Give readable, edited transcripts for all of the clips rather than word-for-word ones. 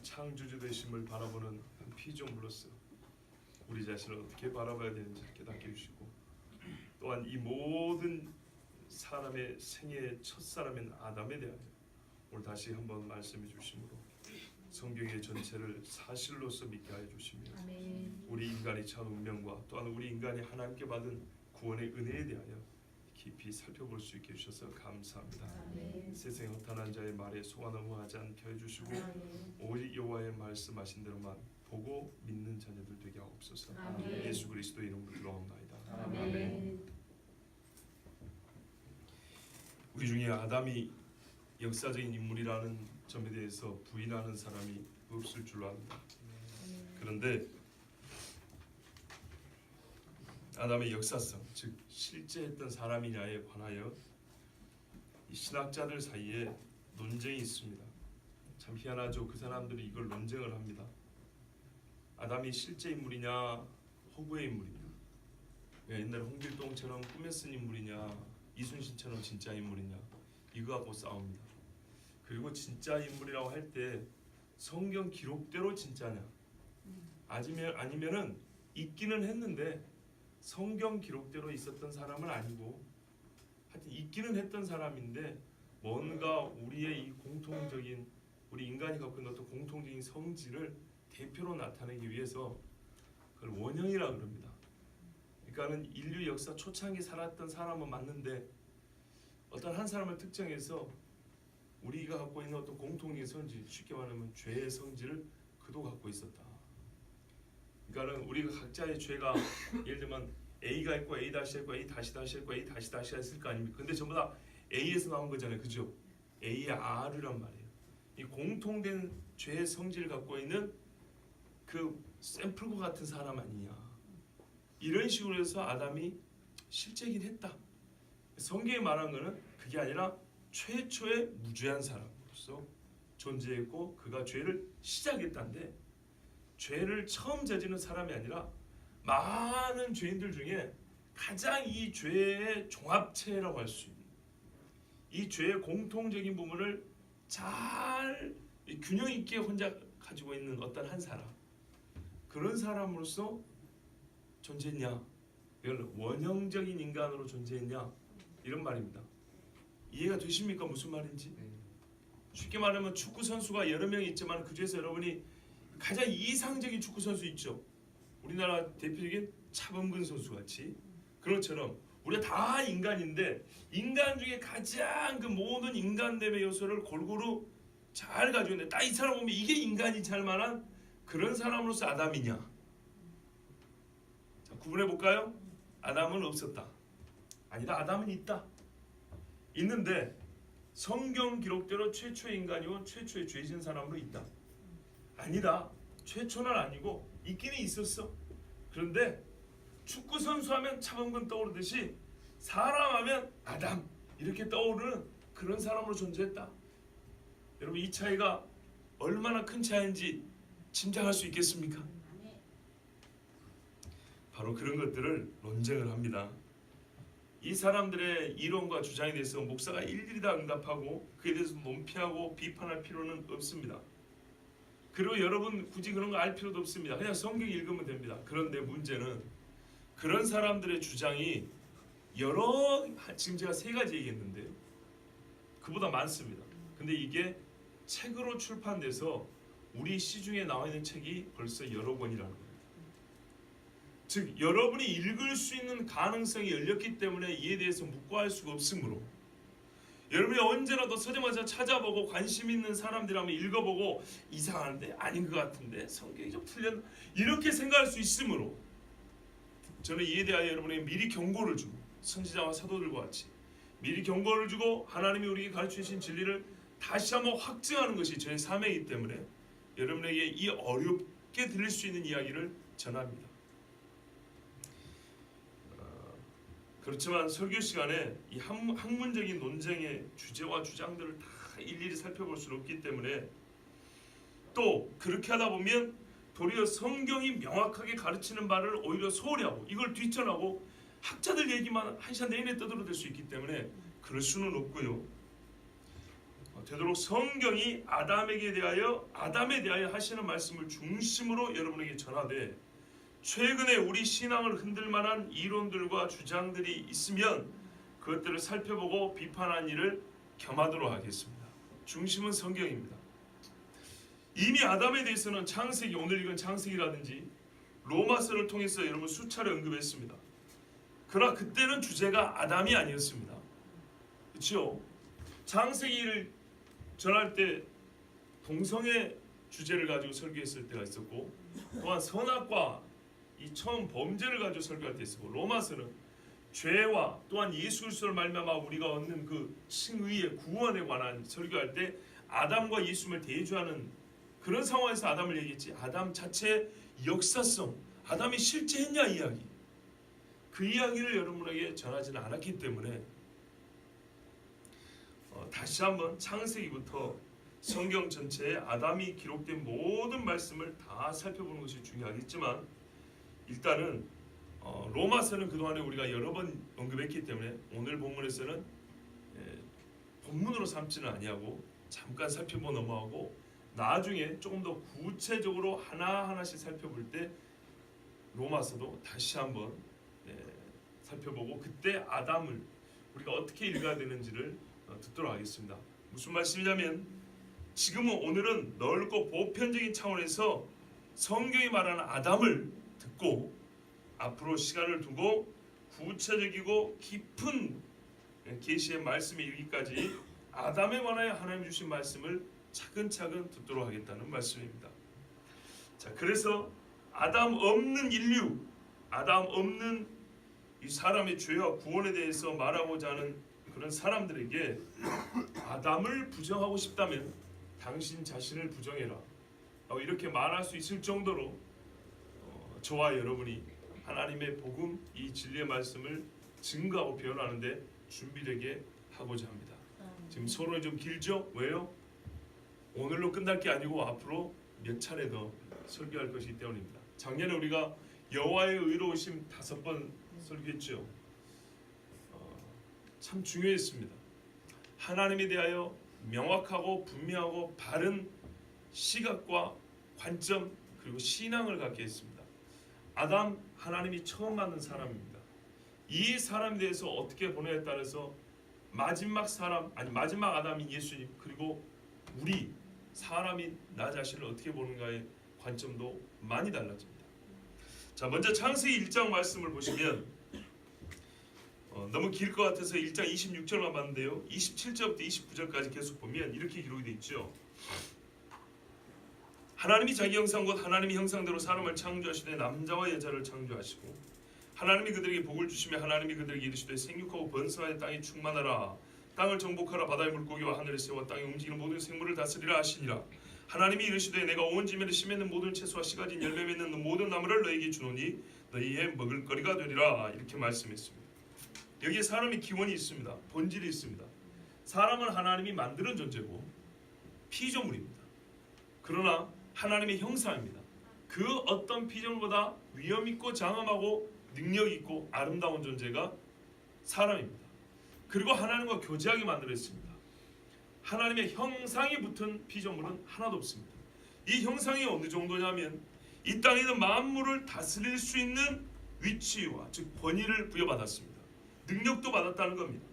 창조주 되심을 바라보는 한 피조물로서 우리 자신을 어떻게 바라봐야 되는지 깨닫게 해주시고, 또한 이 모든 사람의 생애의 첫사람인 아담에 대하여 오늘 다시 한번 말씀해 주심으로 성경의 전체를 사실로서 믿게 하여 주시며, 우리 인간의 참 운명과 또한 우리 인간이 하나님께 받은 구원의 은혜에 대하여 깊이 살펴볼 수 있게 해주셔서 감사합니다. 세상에 허탄한 자의 말에 속아 넘어가지 않게 해주시고 오직 여호와의 말씀하신 대로만 보고 믿는 자녀들 되게 하옵소서. 예수 그리스도의 이름으로 기도합니다. 아멘. 우리 중에 아담이 역사적인 인물이라는 점에 대해서 부인하는 사람이 없을 줄로 압니다. 그런데 아담의 역사성, 즉 실제 했던 사람이냐에 관하여 이 신학자들 사이에 논쟁이 있습니다. 참 희한하죠. 그 사람들이 이걸 논쟁을 합니다. 아담이 실제 인물이냐 허구의 인물이냐, 옛날 홍길동처럼 꿈에 쓴 인물이냐 이순신처럼 진짜 인물이냐, 이거 갖고 싸웁니다. 그리고 진짜 인물이라고 할 때 성경 기록대로 진짜냐, 아니면은 있기는 했는데 성경 기록대로 있었던 사람은 아니고 하여튼 있기는 했던 사람인데 뭔가 우리의 이 공통적인, 우리 인간이 갖고 있는 어떤 공통적인 성질을 대표로 나타내기 위해서 그걸 원형이라고 그럽니다. 그러니까는 인류 역사 초창기 살았던 사람은 맞는데 어떤 한 사람을 특정해서 우리가 갖고 있는 어떤 공통적인 성질, 쉽게 말하면 죄의 성질을 그도 갖고 있었다. 그러니까는 우리가 각자의 죄가 예를 들면 A가 있고 A 다시 있고 A 다시 있고 A 다시 했을 거 아닙니까? 근데 전부 다 A에서 나온 거잖아요, 그죠? A의 R이란 말이에요. 이 공통된 죄의 성질을 갖고 있는 그 샘플과 같은 사람 아니냐, 이런 식으로 해서 아담이 실제긴 했다. 성경이 말한 거는 그게 아니라 최초의 무죄한 사람으로서 존재했고 그가 죄를 시작했다는데, 죄를 처음 저지른 사람이 아니라 많은 죄인들 중에 가장 이 죄의 종합체라고 할 수 있는, 이 죄의 공통적인 부분을 잘 균형 있게 혼자 가지고 있는 어떤 한 사람, 그런 사람으로서 존재했냐, 이걸 원형적인 인간으로 존재했냐, 이런 말입니다. 이해가 되십니까? 무슨 말인지? 쉽게 말하면 축구 선수가 여러 명이 있지만 그 중에서 여러분이 가장 이상적인 축구 선수 있죠. 우리나라 대표적인 차범근 선수 같이. 그것처럼 우리가 다 인간인데 인간 중에 가장 그 모든 인간됨의 요소를 골고루 잘 가지고 있는데 딱 이 사람 보면 이게 인간이 잘 만한 그런 사람으로서 아담이냐? 자, 구분해 볼까요? 아담은 없었다. 아니다, 아담은 있다. 있는데 성경 기록대로 최초의 인간이고 최초의 죄 지은 사람으로 있다. 아니다, 최초는 아니고 있기는 있었어. 그런데 축구 선수 하면 차범근 떠오르듯이 사람 하면 아담, 이렇게 떠오르는 그런 사람으로 존재했다. 여러분, 이 차이가 얼마나 큰 차이인지 짐작할 수 있겠습니까? 바로 그런 것들을 논쟁을 합니다. 이 사람들의 이론과 주장에 대해서 목사가 일일이 다 응답하고 그에 대해서 논피하고 비판할 필요는 없습니다. 그리고 여러분 굳이 그런 거 알 필요도 없습니다. 그냥 성경 읽으면 됩니다. 그런데 문제는 그런 사람들의 주장이 지금 제가 3가지 얘기했는데요, 그보다 많습니다. 근데 이게 책으로 출판돼서 우리 시중에 나와 있는 책이 벌써 여러 권이라는 거예요. 즉 여러분이 읽을 수 있는 가능성이 열렸기 때문에 이에 대해서 묵과할 수가 없으므로, 여러분이 언제라도 서점에서 찾아보고 관심 있는 사람들 한번 읽어보고 이상한데, 아닌 것 같은데, 성경이 좀 틀렸나, 이렇게 생각할 수 있으므로 저는 이에 대하여 여러분에게 미리 경고를 주고, 선지자와 사도들과 같이 미리 경고를 주고 하나님이 우리에게 가르치신 진리를 다시 한번 확증하는 것이 저의 사명이기 때문에 여러분에게 이 어렵게 들릴 수 있는 이야기를 전합니다. 그렇지만 설교 시간에 이 학문적인 논쟁의 주제와 주장들을 다 일일이 살펴볼 수는 없기 때문에, 또 그렇게 하다 보면 도리어 성경이 명확하게 가르치는 바를 오히려 소홀히 하고 이걸 뒤쳐나고 학자들 얘기만 한 시간 내내 떠들어댈 수 있기 때문에 그럴 수는 없고요. 되도록 성경이 아담에 대하여 하시는 말씀을 중심으로 여러분에게 전하되, 최근에 우리 신앙을 흔들 만한 이론들과 주장들이 있으면 그것들을 살펴보고 비판하는 일을 겸하도록 하겠습니다. 중심은 성경입니다. 이미 아담에 대해서는 창세기, 오늘 읽은 창세기라든지 로마서를 통해서 여러분 수차례 언급했습니다. 그러나 그때는 주제가 아담이 아니었습니다. 그렇죠? 창세기를 전할 때 동성애 주제를 가지고 설교했을 때가 있었고, 또한 선악과 이 처음 범죄를 가지고 설교할 때 있었고, 로마서는 죄와 또한 예수 그리스도를 말미암아 우리가 얻는 그 칭의의 구원에 관한 설교할 때 아담과 예수를 대조하는 그런 상황에서 아담을 얘기했지, 아담 자체의 역사성, 아담이 실제 했냐 이야기, 그 이야기를 여러분에게 전하지는 않았기 때문에 다시 한번 창세기부터 성경 전체에 아담이 기록된 모든 말씀을 다 살펴보는 것이 중요하겠지만, 일단은 로마서는 그동안에 우리가 여러 번 언급했기 때문에 오늘 본문에서는 본문으로 삼지는 아니하고 잠깐 살펴보고 넘어가고, 나중에 조금 더 구체적으로 하나하나씩 살펴볼 때 로마서도 다시 한번 살펴보고, 그때 아담을 우리가 어떻게 읽어야 되는지를 듣도록 하겠습니다. 무슨 말씀이냐면, 지금은 오늘은 넓고 보편적인 차원에서 성경이 말하는 아담을 듣고, 앞으로 시간을 두고 구체적이고 깊은 계시의 말씀에 이르기까지 아담에 관하여 하나님 주신 말씀을 차근차근 듣도록 하겠다는 말씀입니다. 자, 그래서 아담 없는 인류, 아담 없는 이 사람의 죄와 구원에 대해서 말하고자 하는 그런 사람들에게 아담을 부정하고 싶다면 당신 자신을 부정해라, 이렇게 말할 수 있을 정도로 저와 여러분이 하나님의 복음, 이 진리의 말씀을 증거하고 변호하는데 준비되게 하고자 합니다. 지금 서론이 좀 길죠? 왜요? 오늘로 끝날 게 아니고 앞으로 몇 차례 더 설교할 것이기 때문입니다. 작년에 우리가 여호와의 의로우심 5번 설교했죠. 참 중요했습니다. 하나님에 대하여 명확하고 분명하고 바른 시각과 관점, 그리고 신앙을 갖게 했습니다. 아담, 하나님이 처음 만든 사람입니다. 이 사람에 대해서 어떻게 보느냐에 따라서 마지막 아담인 예수님, 그리고 우리 사람인 나 자신을 어떻게 보는가의 관점도 많이 달라집니다. 자, 먼저 창세기 1장 말씀을 보시면 너무 길 것 같아서 1장 26절만 봤는데요, 27절부터 29절까지 계속 보면 이렇게 기록이 되어 있죠. 하나님이 자기 형상 곧 하나님의 형상대로 사람을 창조하시되 남자와 여자를 창조하시고, 하나님이 그들에게 복을 주시며 하나님이 그들에게 이르시되 생육하고 번성하여 땅에 충만하라, 땅을 정복하라, 바다의 물고기와 하늘의 새와 땅에 움직이는 모든 생물을 다스리라 하시니라. 하나님이 이르시되 내가 온 지면에 심있는 모든 채소와 씨 가진 열매 맺는 모든 나무를 너희에게 주노니 너희의 먹을거리가 되리라, 이렇게 말씀했습니다. 여기에 사람의 기원이 있습니다. 본질이 있습니다. 사람은 하나님이 만드는 존재고 피조물입니다. 그러나 하나님의 형상입니다. 그 어떤 피조물보다 위엄있고 장엄하고 능력있고 아름다운 존재가 사람입니다. 그리고 하나님과 교제하게 만들었습니다. 하나님의 형상이 붙은 피조물은 하나도 없습니다. 이 형상이 어느 정도냐면 이 땅에 있는 만물을 다스릴 수 있는 위치와 즉 권위를 부여받았습니다. 능력도 받았다는 겁니다.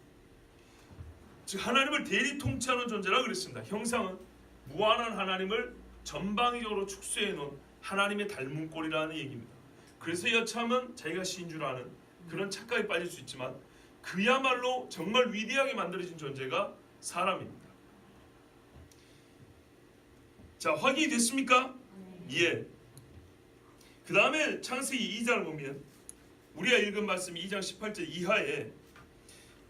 즉 하나님을 대리 통치하는 존재라 그랬습니다. 형상은 무한한 하나님을 전방위적으로 축소해 놓은 하나님의 닮은 꼴이라는 얘기입니다. 그래서 여참은 자기가 시인 줄 아는 그런 착각에 빠질 수 있지만 그야말로 정말 위대하게 만들어진 존재가 사람입니다. 자, 확인이 됐습니까? 예. 그 다음에 창세기 2장을 보면 우리가 읽은 말씀 2장 18절 이하에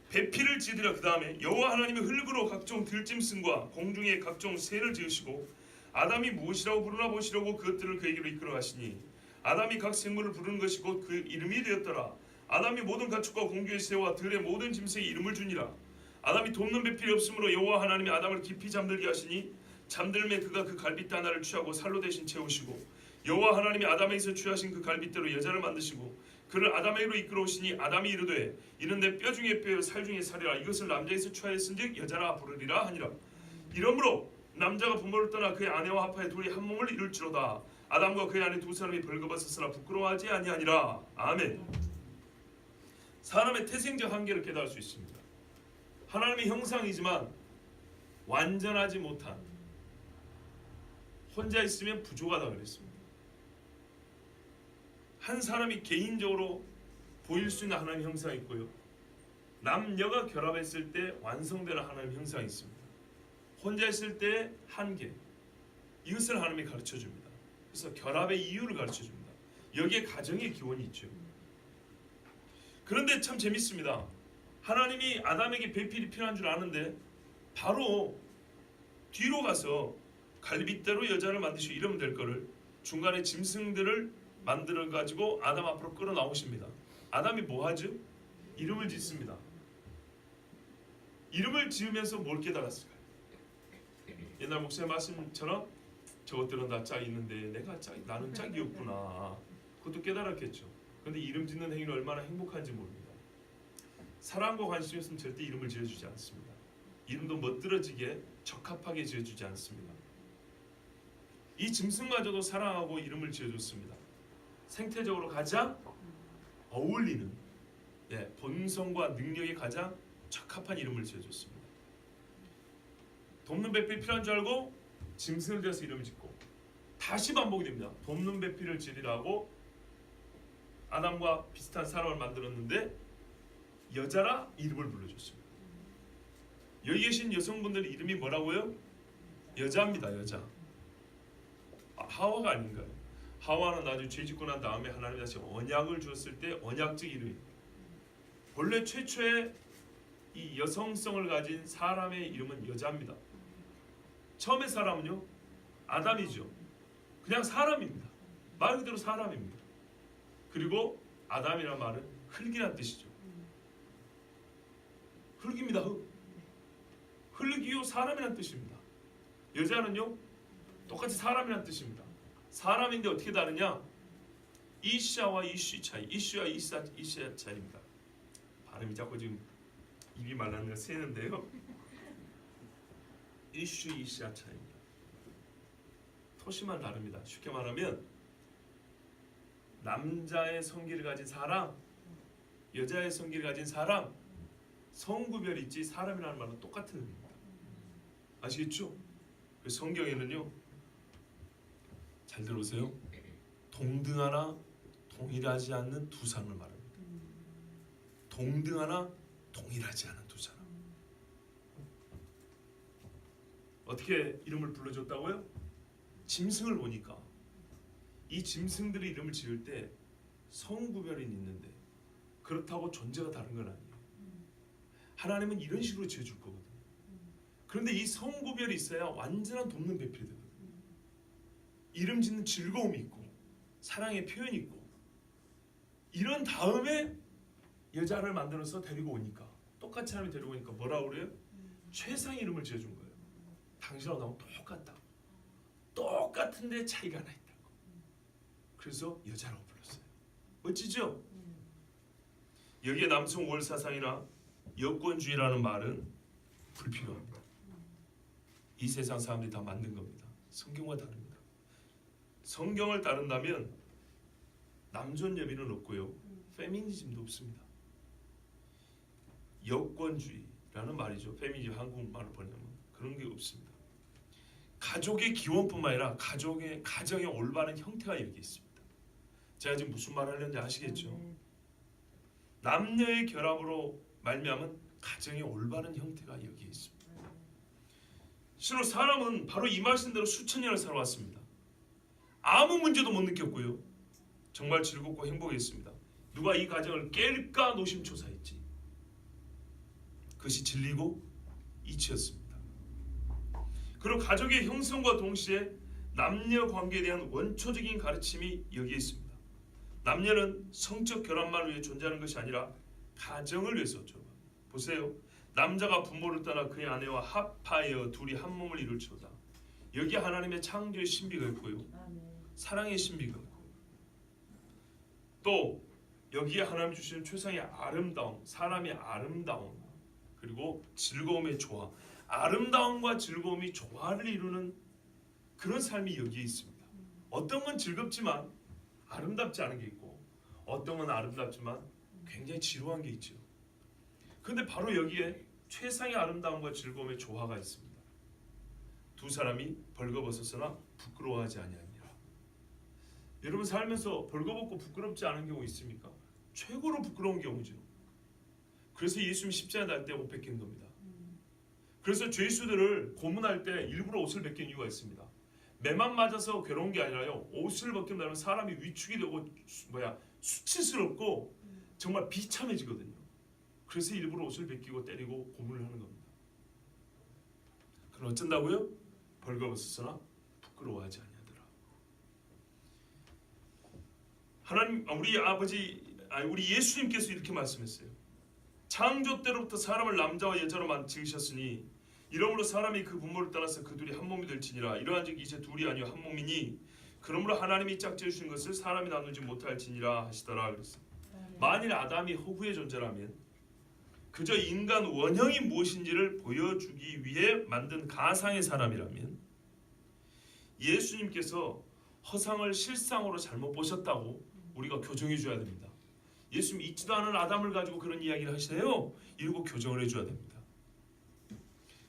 배필을 지으리라. 그 다음에 여호와 하나님이 흙으로 각종 들짐승과 공중의 각종 새를 지으시고 아담이 무엇이라고 부르나 보시려고 그것들을 그에게로 이끌어 가시니 아담이 각 생물을 부르는 것이 곧 그 이름이 되었더라. 아담이 모든 가축과 공중의 새와 들의 모든 짐승에 이름을 주니라. 아담이 돕는 배필이 없으므로 여호와 하나님이 아담을 깊이 잠들게 하시니 잠들매 그가 그 갈빗대 하나를 취하고 살로 대신 채우시고 여호와 하나님이 아담에게서 취하신 그 갈빗대로 여자를 만드시고 그를 아담에게로 이끌어오시니 아담이 이르되 이는 내 뼈 중에 뼈요 살 중에 살이라. 이것을 남자에서 취하였은즉 여자라 부르리라 하니라. 이러므로 남자가 부모를 떠나 그의 아내와 합하여 둘이 한 몸을 이룰지로다. 아담과 그의 아내 두 사람이 벌거벗었으나 부끄러워하지 아니하니라. 아멘. 사람의 태생적 한계를 깨달을 수 있습니다. 하나님의 형상이지만 완전하지 못한, 혼자 있으면 부족하다 그랬습니다. 한 사람이 개인적으로 보일 수 있는 하나님의 형상이 있고요, 남녀가 결합했을 때 완성되는 하나님의 형상이 있습니다. 혼자 있을 때의 한계, 이것을 하나님이 가르쳐 줍니다. 그래서 결합의 이유를 가르쳐 줍니다. 여기에 가정의 기원이 있죠. 그런데 참 재밌습니다. 하나님이 아담에게 배필이 필요한 줄 아는데 바로 뒤로 가서 갈빗대로 여자를 만드시고 이러면 될 거를 중간에 짐승들을 만들어 가지고 아담 앞으로 끌어 나오십니다. 아담이 뭐 하죠? 이름을 짓습니다. 이름을 지으면서 뭘 깨달았을까요? 옛날 목사님 말씀처럼 저것들은 다 짝이 있는데 나는 짝이 없구나. 그것도 깨달았겠죠. 그런데 이름 짓는 행위는 얼마나 행복한지 모릅니다. 사랑과 관심이 없으면 절대 이름을 지어주지 않습니다. 이름도 멋들어지게 적합하게 지어주지 않습니다. 이 짐승마저도 사랑하고 이름을 지어줬습니다. 생태적으로 가장 어울리는, 본성과 능력이 가장 적합한 이름을 지어줬습니다. 돕는 배필이 필요한 줄 알고 짐승을 지어서 이름을 짓고, 다시 반복이 됩니다. 돕는 배필을 지으라고 아담과 비슷한 사람을 만들었는데 여자라 이름을 불러줬습니다. 여기 계신 여성분들의 이름이 뭐라고요? 여자입니다. 여자. 하와가 아닌가요? 하와는 나중에 죄 짓고 난 다음에 하나님이 다시 언약을 주었을 때 언약적 이름입니다. 본래 최초의 이 여성성을 가진 사람의 이름은 여자입니다. 처음의 사람은요, 아담이죠. 그냥 사람입니다. 말 그대로 사람입니다. 그리고 아담이란 말은 흙이란 뜻이죠. 흙입니다. 흙이요 사람이란 뜻입니다. 여자는요 똑같이 사람이란 뜻입니다. 사람인데 어떻게 다르냐? 이샤와 이슈 차이, 이슈와 이샤 차이입니다. 발음이 자꾸 지금 입이 말랐네요. 새는데요. 이슈 이샤 차이입니다. 토시만 다릅니다. 쉽게 말하면 남자의 성기를 가진 사람, 여자의 성기를 가진 사람, 성구별이 있지 사람이라는 말은 똑같은 의미입니다. 아시겠죠? 그래서 성경에는요, 잘 들어보세요. 동등하나 동일하지 않는 두 사람을 말합니다. 동등하나 동일하지 않은 두 사람. 어떻게 이름을 불러줬다고요? 짐승을 보니까 이 짐승들의 이름을 지을 때 성구별이 있는데 그렇다고 존재가 다른 건 아니에요. 하나님은 이런 식으로 지어줄 거거든요. 그런데 이 성구별이 있어야 완전한 돕는 배필이 되거든요. 이름 짓는 즐거움이 있고 사랑의 표현이 있고, 이런 다음에 여자를 만들어서 데리고 오니까, 똑같이 하나님이 데리고 오니까 뭐라고 그래요? 최상의 이름을 지어준 거예요. 당신하고 나하고 똑같다. 똑같은데 차이가 나 있다고. 그래서 여자라고 불렀어요. 멋지죠? 여기에 남성 월사상이나 여권주의라는 말은 불필요합니다. 이 세상 사람들이 다 만든 겁니다. 성경과 다릅니다. 성경을 따른다면 남존 여비는 없고요, 페미니즘도 없습니다. 여권주의라는 말이죠. 페미니즘 한국말로 번역하면 그런 게 없습니다. 가족의 기원뿐만 아니라 가정의 올바른 형태가 여기 있습니다. 제가 지금 무슨 말 하려는지 아시겠죠? 남녀의 결합으로 말미암은 가정의 올바른 형태가 여기에 있습니다. 실로 사람은 바로 이 말씀대로 수천 년을 살아왔습니다. 아무 문제도 못 느꼈고요, 정말 즐겁고 행복했습니다. 누가 이 가정을 깰까 노심초사했지. 그것이 진리고 이치였습니다. 그리고 가족의 형성과 동시에 남녀 관계에 대한 원초적인 가르침이 여기에 있습니다. 남녀는 성적 결합만 위해 존재하는 것이 아니라 가정을 위해서죠. 보세요. 남자가 부모를 떠나 그의 아내와 합하여 둘이 한 몸을 이룰지로다. 여기 하나님의 창조의 신비가 있고요, 사랑의 신비가 있고, 또 여기에 하나님 주시는 최상의 아름다움, 사람의 아름다움, 그리고 즐거움의 조화, 아름다움과 즐거움이 조화를 이루는 그런 삶이 여기에 있습니다. 어떤 건 즐겁지만 아름답지 않은 게 있고, 어떤 건 아름답지만 굉장히 지루한 게 있죠. 그런데 바로 여기에 최상의 아름다움과 즐거움의 조화가 있습니다. 두 사람이 벌거벗었으나 부끄러워하지 아니하니라. 여러분 살면서 벌거벗고 부끄럽지 않은 경우 있습니까? 최고로 부끄러운 경우죠. 그래서 예수님이 십자가에 달 때 옷 벗긴 겁니다. 그래서 죄수들을 고문할 때 일부러 옷을 벗긴 이유가 있습니다. 매만 맞아서 괴로운 게 아니라요, 옷을 벗긴다면 사람이 위축이 되고 수치스럽고 정말 비참해지거든요. 그래서 일부러 옷을 벗기고 때리고 고문을 하는 겁니다. 그럼 어쩐다고요? 벌거벗었으나 부끄러워하지 아니하더라. 하나님, 우리 예수님께서 이렇게 말씀했어요. 창조 때로부터 사람을 남자와 여자로 지으셨으니 이러므로 사람이 그 부모를 떠나서 그 둘이 한 몸이 될지니라. 이러한즉 이제 둘이 아니요 한 몸이니 그러므로 하나님이 짝지어 주신 것을 사람이 나누지 못할지니라 하시더라. 그랬어요. 만일 아담이 허구의 존재라면, 그저 인간 원형이 무엇인지를 보여주기 위해 만든 가상의 사람이라면, 예수님께서 허상을 실상으로 잘못 보셨다고 우리가 교정해 줘야 됩니다. 예수님 있지도 않은 아담을 가지고 그런 이야기를 하시네요. 이러고 교정을 해줘야 됩니다.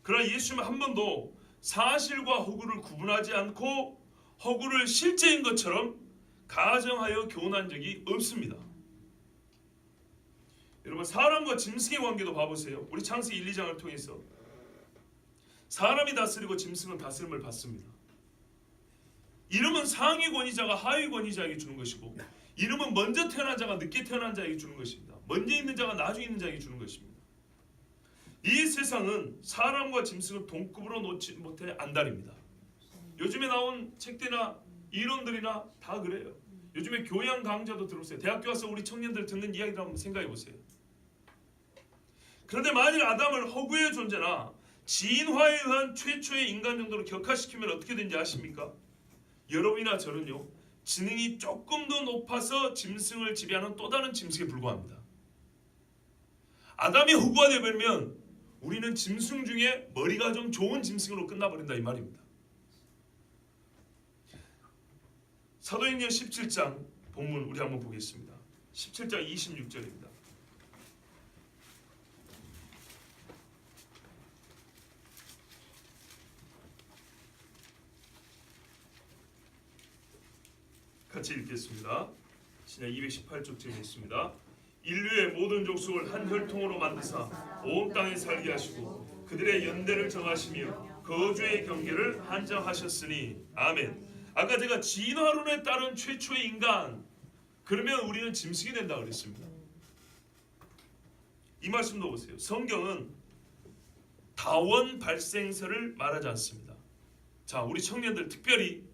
그러나 예수님은 한 번도 사실과 허구를 구분하지 않고 허구를 실제인 것처럼 가정하여 교훈한 적이 없습니다. 여러분 사람과 짐승의 관계도 봐보세요. 우리 창세기 1, 2장을 통해서 사람이 다스리고 짐승은 다스림을 받습니다. 이름은 상위 권위자가 하위 권위자에게 주는 것이고, 이름은 먼저 태어난 자가 늦게 태어난 자에게 주는 것입니다. 먼저 있는 자가 나중에 있는 자에게 주는 것입니다. 이 세상은 사람과 짐승을 동급으로 놓지 못해 안달입니다. 요즘에 나온 책들이나 이론들이나 다 그래요. 요즘에 교양 강좌도 들어보세요. 대학교 와서 우리 청년들 듣는 이야기를 한번 생각해 보세요. 그런데 만일 아담을 허구의 존재나 진화에 의한 최초의 인간 정도로 격화시키면 어떻게 되는지 아십니까? 여러분이나 저는요, 지능이 조금 더 높아서 짐승을 지배하는 또 다른 짐승에 불과합니다. 아담이 허구가 되어버리면 우리는 짐승 중에 머리가 좀 좋은 짐승으로 끝나버린다 이 말입니다. 사도행전 17장 본문 우리 한번 보겠습니다. 17장 26절입니다. 같이 읽겠습니다. 신약 218쪽쯤에 있습니다. 인류의 모든 족속을 한 혈통으로 만드사 온 땅에 살게 하시고 그들의 연대를 정하시며 거주의 경계를 한정하셨으니 아멘. 아까 제가 진화론에 따른 최초의 인간, 그러면 우리는 짐승이 된다 그랬습니다. 이 말씀도 보세요. 성경은 다원 발생설을 말하지 않습니다. 자, 우리 청년들, 특별히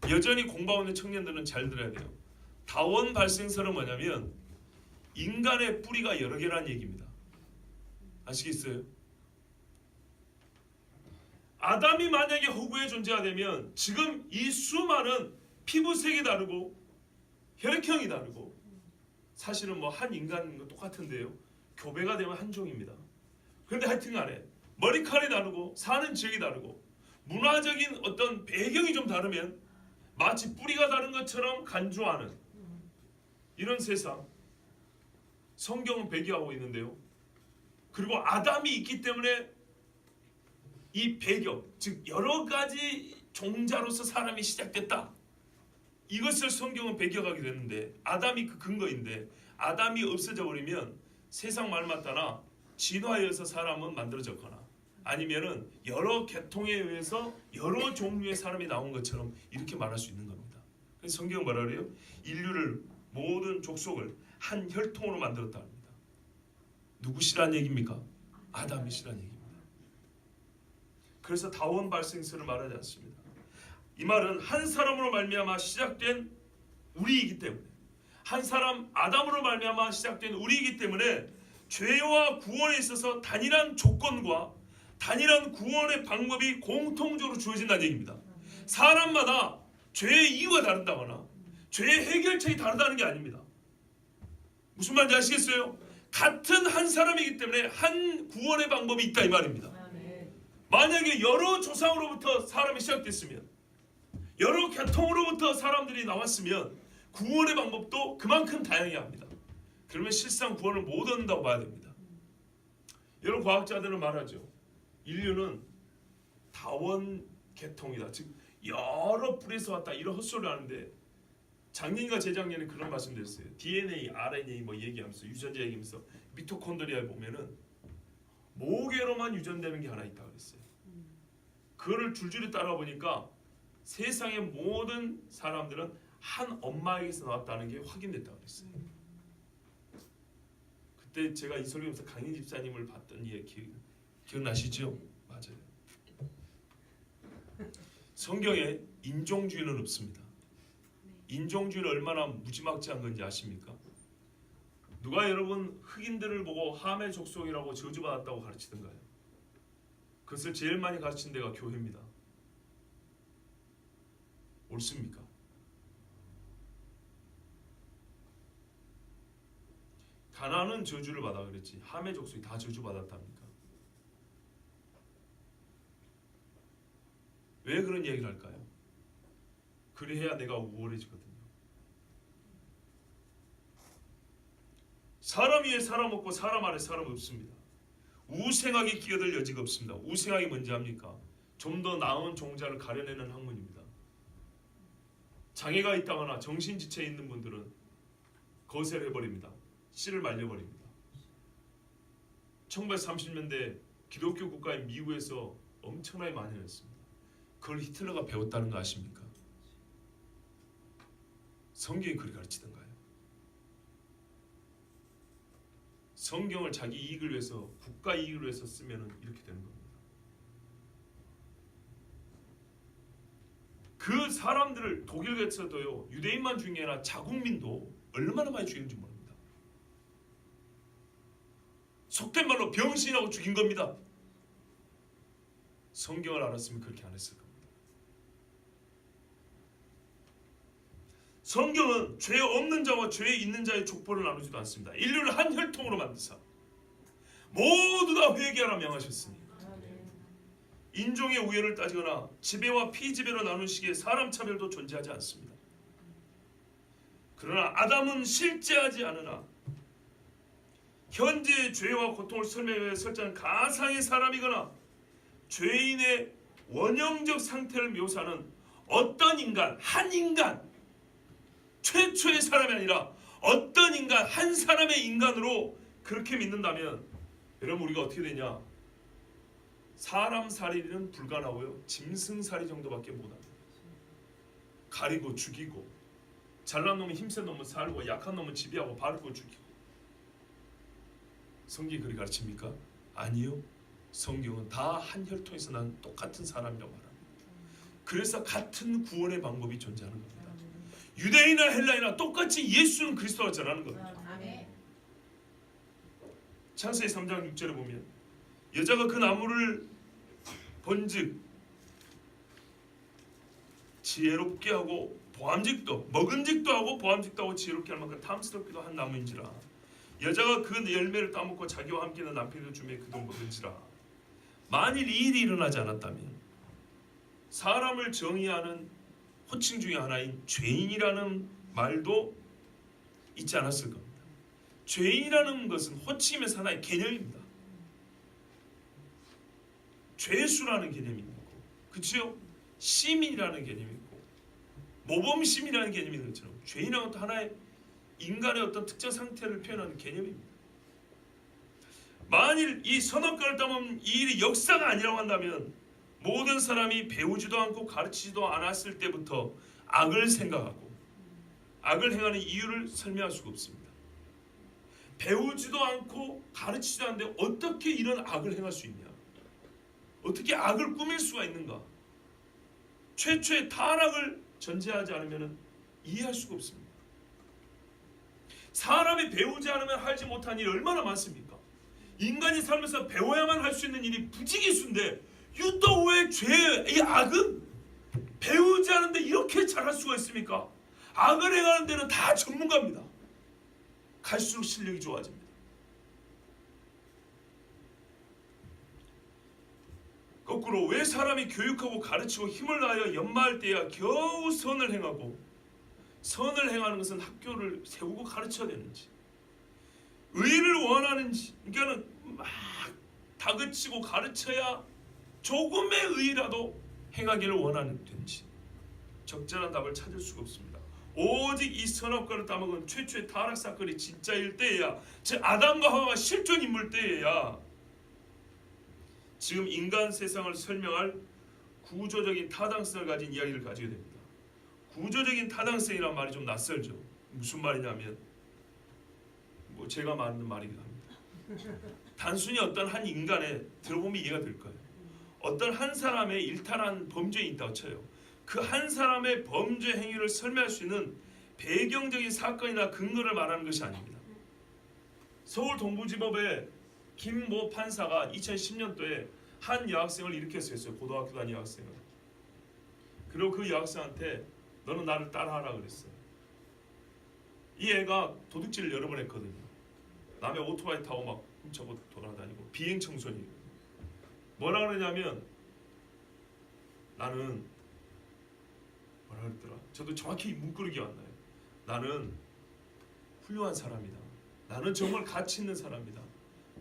여전히 공부하고 있는 청년들은 잘 들어야 돼요. 다원 발생설은 뭐냐면 인간의 뿌리가 여러 개라는 얘기입니다. 아시겠어요? 아담이 만약에 허구의 존재가 되면 지금 이 수많은 피부색이 다르고 혈액형이 다르고, 사실은 뭐 한 인간과 똑같은데요, 교배가 되면 한 종입니다. 그런데 하여튼간에 머리칼이 다르고 사는 지역이 다르고 문화적인 어떤 배경이 좀 다르면 마치 뿌리가 다른 것처럼 간주하는 이런 세상, 성경은 배기하고 있는데요. 그리고 아담이 있기 때문에 이 배경, 즉 여러 가지 종자로서 사람이 시작됐다, 이것을 성경은 배경하게 됐는데, 아담이 그 근거인데 아담이 없어져 버리면 세상 말 맞다나 진화에서 사람은 만들어졌거나 아니면은 여러 계통에 의해서 여러 종류의 사람이 나온 것처럼 이렇게 말할 수 있는 겁니다. 그래서 성경은 뭐라 그래요? 인류를, 모든 족속을 한 혈통으로 만들었다 합니다. 누구시란 얘기입니까? 아담이시란 얘기입니다. 그래서 다원 발생설을 말하지 않습니다. 이 말은 한 사람으로 말미암아 시작된 우리이기 때문에, 한 사람 아담으로 말미암아 시작된 우리이기 때문에 죄와 구원에 있어서 단일한 조건과 단일한 구원의 방법이 공통적으로 주어진다는 얘기입니다. 사람마다 죄의 이유가 다르다거나 죄의 해결책이 다르다는 게 아닙니다. 무슨 말인지 아시겠어요? 같은 한 사람이기 때문에 한 구원의 방법이 있다 이 말입니다. 만약에 여러 조상으로부터 사람이 시작됐으면, 여러 계통으로부터 사람들이 나왔으면 구원의 방법도 그만큼 다양해야 합니다. 그러면 실상 구원을 못 얻는다고 봐야 됩니다. 여러 과학자들은 말하죠. 인류는 다원 계통이다. 즉 여러 뿌리에서 왔다, 이런 헛소리를 하는데, 작년과 재작년에 그런 말씀드렸어요. DNA, RNA 뭐 얘기하면서, 유전자 얘기하면서 미토콘드리아에 보면은 모계로만 유전되는 게 하나 있다 그랬어요. 그거를 줄줄이 따라 보니까 세상의 모든 사람들은 한 엄마에게서 나왔다는 게 확인됐다 그랬어요. 그때 제가 이 설교에서 강인 집사님을 봤던 얘기 기억나시죠? 맞아요. 성경에 인종주의는 없습니다. 인종주의는 얼마나 무지막지한 건지 아십니까? 누가 여러분 흑인들을 보고 함의 족속이라고 저주받았다고 가르치던가요? 그것을 제일 많이 가르친 데가 교회입니다. 옳습니까? 가나안은 저주를 받아 그랬지 함의 족속이 다 저주받았답니까? 왜 그런 얘기를 할까요? 그래야 내가 우월해지거든요. 사람 위에 사람 없고 사람 아래 사람 없습니다. 우생학에 끼어들 여지가 없습니다. 우생학이 뭔지 압니까? 좀 더 나은 종자를 가려내는 학문입니다. 장애가 있다거나 정신지체에 있는 분들은 거세를 해버립니다. 씨를 말려버립니다. 1930년대 기독교 국가인 미국에서 엄청나게 만연했습니다. 그걸 히틀러가 배웠다는 거 아십니까? 성경이 그리 가르치던가요? 성경을 자기 이익을 위해서, 국가 이익을 위해서 쓰면 이렇게 되는 겁니다. 그 사람들을 독일에서도요, 유대인만 죽인 게 아니라 자국민도 얼마나 많이 죽였는지 모릅니다. 속된 말로 병신이라고 죽인 겁니다. 성경을 알았으면 그렇게 안 했을 겁니다. 성경은 죄 없는 자와 죄 있는 자의 족보를 나누지도 않습니다. 인류를 한 혈통으로 만드사 모두 다 회개하라 명하셨으니, 인종의 우열을 따지거나 지배와 피지배로 나눈 시기에 사람 차별도 존재하지 않습니다. 그러나 아담은 실제하지 않으나 현재의 죄와 고통을 설명하기 위해 설정한 가상의 사람이거나 죄인의 원형적 상태를 묘사하는 어떤 인간, 한 인간, 최초의 사람이 아니라 어떤 인간, 한 사람의 인간으로 그렇게 믿는다면, 여러분 우리가 어떻게 되냐? 사람 살인은 불가능하고요, 짐승살이 정도밖에 못합니다. 가리고 죽이고, 잘난 놈은 힘센 놈은 살고, 약한 놈은 지배하고 바르고 죽이고. 성경이 그리 가르칩니까? 아니요. 성경은 다 한 혈통에서 난 똑같은 사람이라고 말합니다. 그래서 같은 구원의 방법이 존재하는 겁니다. 유대인이나 헬라이나 똑같이 예수는 그리스도가 전하는 겁니다. 창세기 3장 6절에 보면, 여자가 그 나무를 본즉 지혜롭게 하고 보암직도, 먹은직도 하고 보암직도 하고 지혜롭게 할 만큼 탐스럽기도 한 나무인지라. 여자가 그 열매를 따먹고 자기와 함께 있는 남편을 주며 그도 먹은지라. 만일 이 일이 일어나지 않았다면 사람을 정의하는 호칭 중에 하나인 죄인이라는 말도 있지 않았을 겁니다. 죄인이라는 것은 호칭에서 하나의 개념입니다. 죄수라는 개념이 있고, 그렇죠? 시민이라는 개념이 있고, 모범시민이라는 개념이 있는 것처럼 죄인은 또 하나의 인간의 어떤 특정 상태를 표현하는 개념입니다. 만일 이 선악과를 따먹는 이 일이 역사가 아니라고 한다면 모든 사람이 배우지도 않고 가르치지도 않았을 때부터 악을 생각하고 악을 행하는 이유를 설명할 수가 없습니다. 배우지도 않고 가르치지도 않는데 어떻게 이런 악을 행할 수 있냐? 어떻게 악을 꾸밀 수가 있는가? 최초의 타락을 전제하지 않으면 이해할 수가 없습니다. 사람이 배우지 않으면 하지 못한 일이 얼마나 많습니까? 인간이 살면서 배워야만 할 수 있는 일이 부지기수인데 유독 왜 죄의 이 악은 배우지 않은데 이렇게 잘할 수가 있습니까? 악을 행하는 데는 다 전문가입니다. 갈수록 실력이 좋아집니다. 거꾸로 왜 사람이 교육하고 가르치고 힘을 다하여 연마할 때야 겨우 선을 행하고, 선을 행하는 것은 학교를 세우고 가르쳐야 되는지, 의를 원하는지, 그러니까는 막 다그치고 가르쳐야 조금의 의라도 행하기를 원하는지 적절한 답을 찾을 수가 없습니다. 오직 이 선악과를 따먹은 최초의 타락 사건이 진짜일 때에야, 즉 아담과 하와가 실존 인물 때에야 지금 인간 세상을 설명할 구조적인 타당성을 가진 이야기를 가지게 됩니다. 구조적인 타당성이란 말이 좀 낯설죠. 무슨 말이냐면 뭐 제가 말하는 말이기도 합니다. 단순히 어떤 한 인간의, 들어보면 이해가 될 거예요. 어떤 한 사람의 일탈한 범죄가 있다고 쳐요. 그 한 사람의 범죄 행위를 설명할 수 있는 배경적인 사건이나 근거를 말하는 것이 아닙니다. 서울 동부지법의 김모 판사가 2010년도에 한 여학생을 이렇게 했어요. 고등학교 다니는 여학생을. 그리고 그 여학생한테 너는 나를 따라하라 그랬어요. 이 애가 도둑질을 여러 번 했거든요. 남의 오토바이 타고 막 훔쳐고 돌아다니고 비행 청소년이에요. 뭐라 그러냐면, 나는 뭐라 그랬더라? 저도 정확히 문구를 기억 안 나요. 나는 훌륭한 사람이다. 나는 정말 가치 있는 사람이다.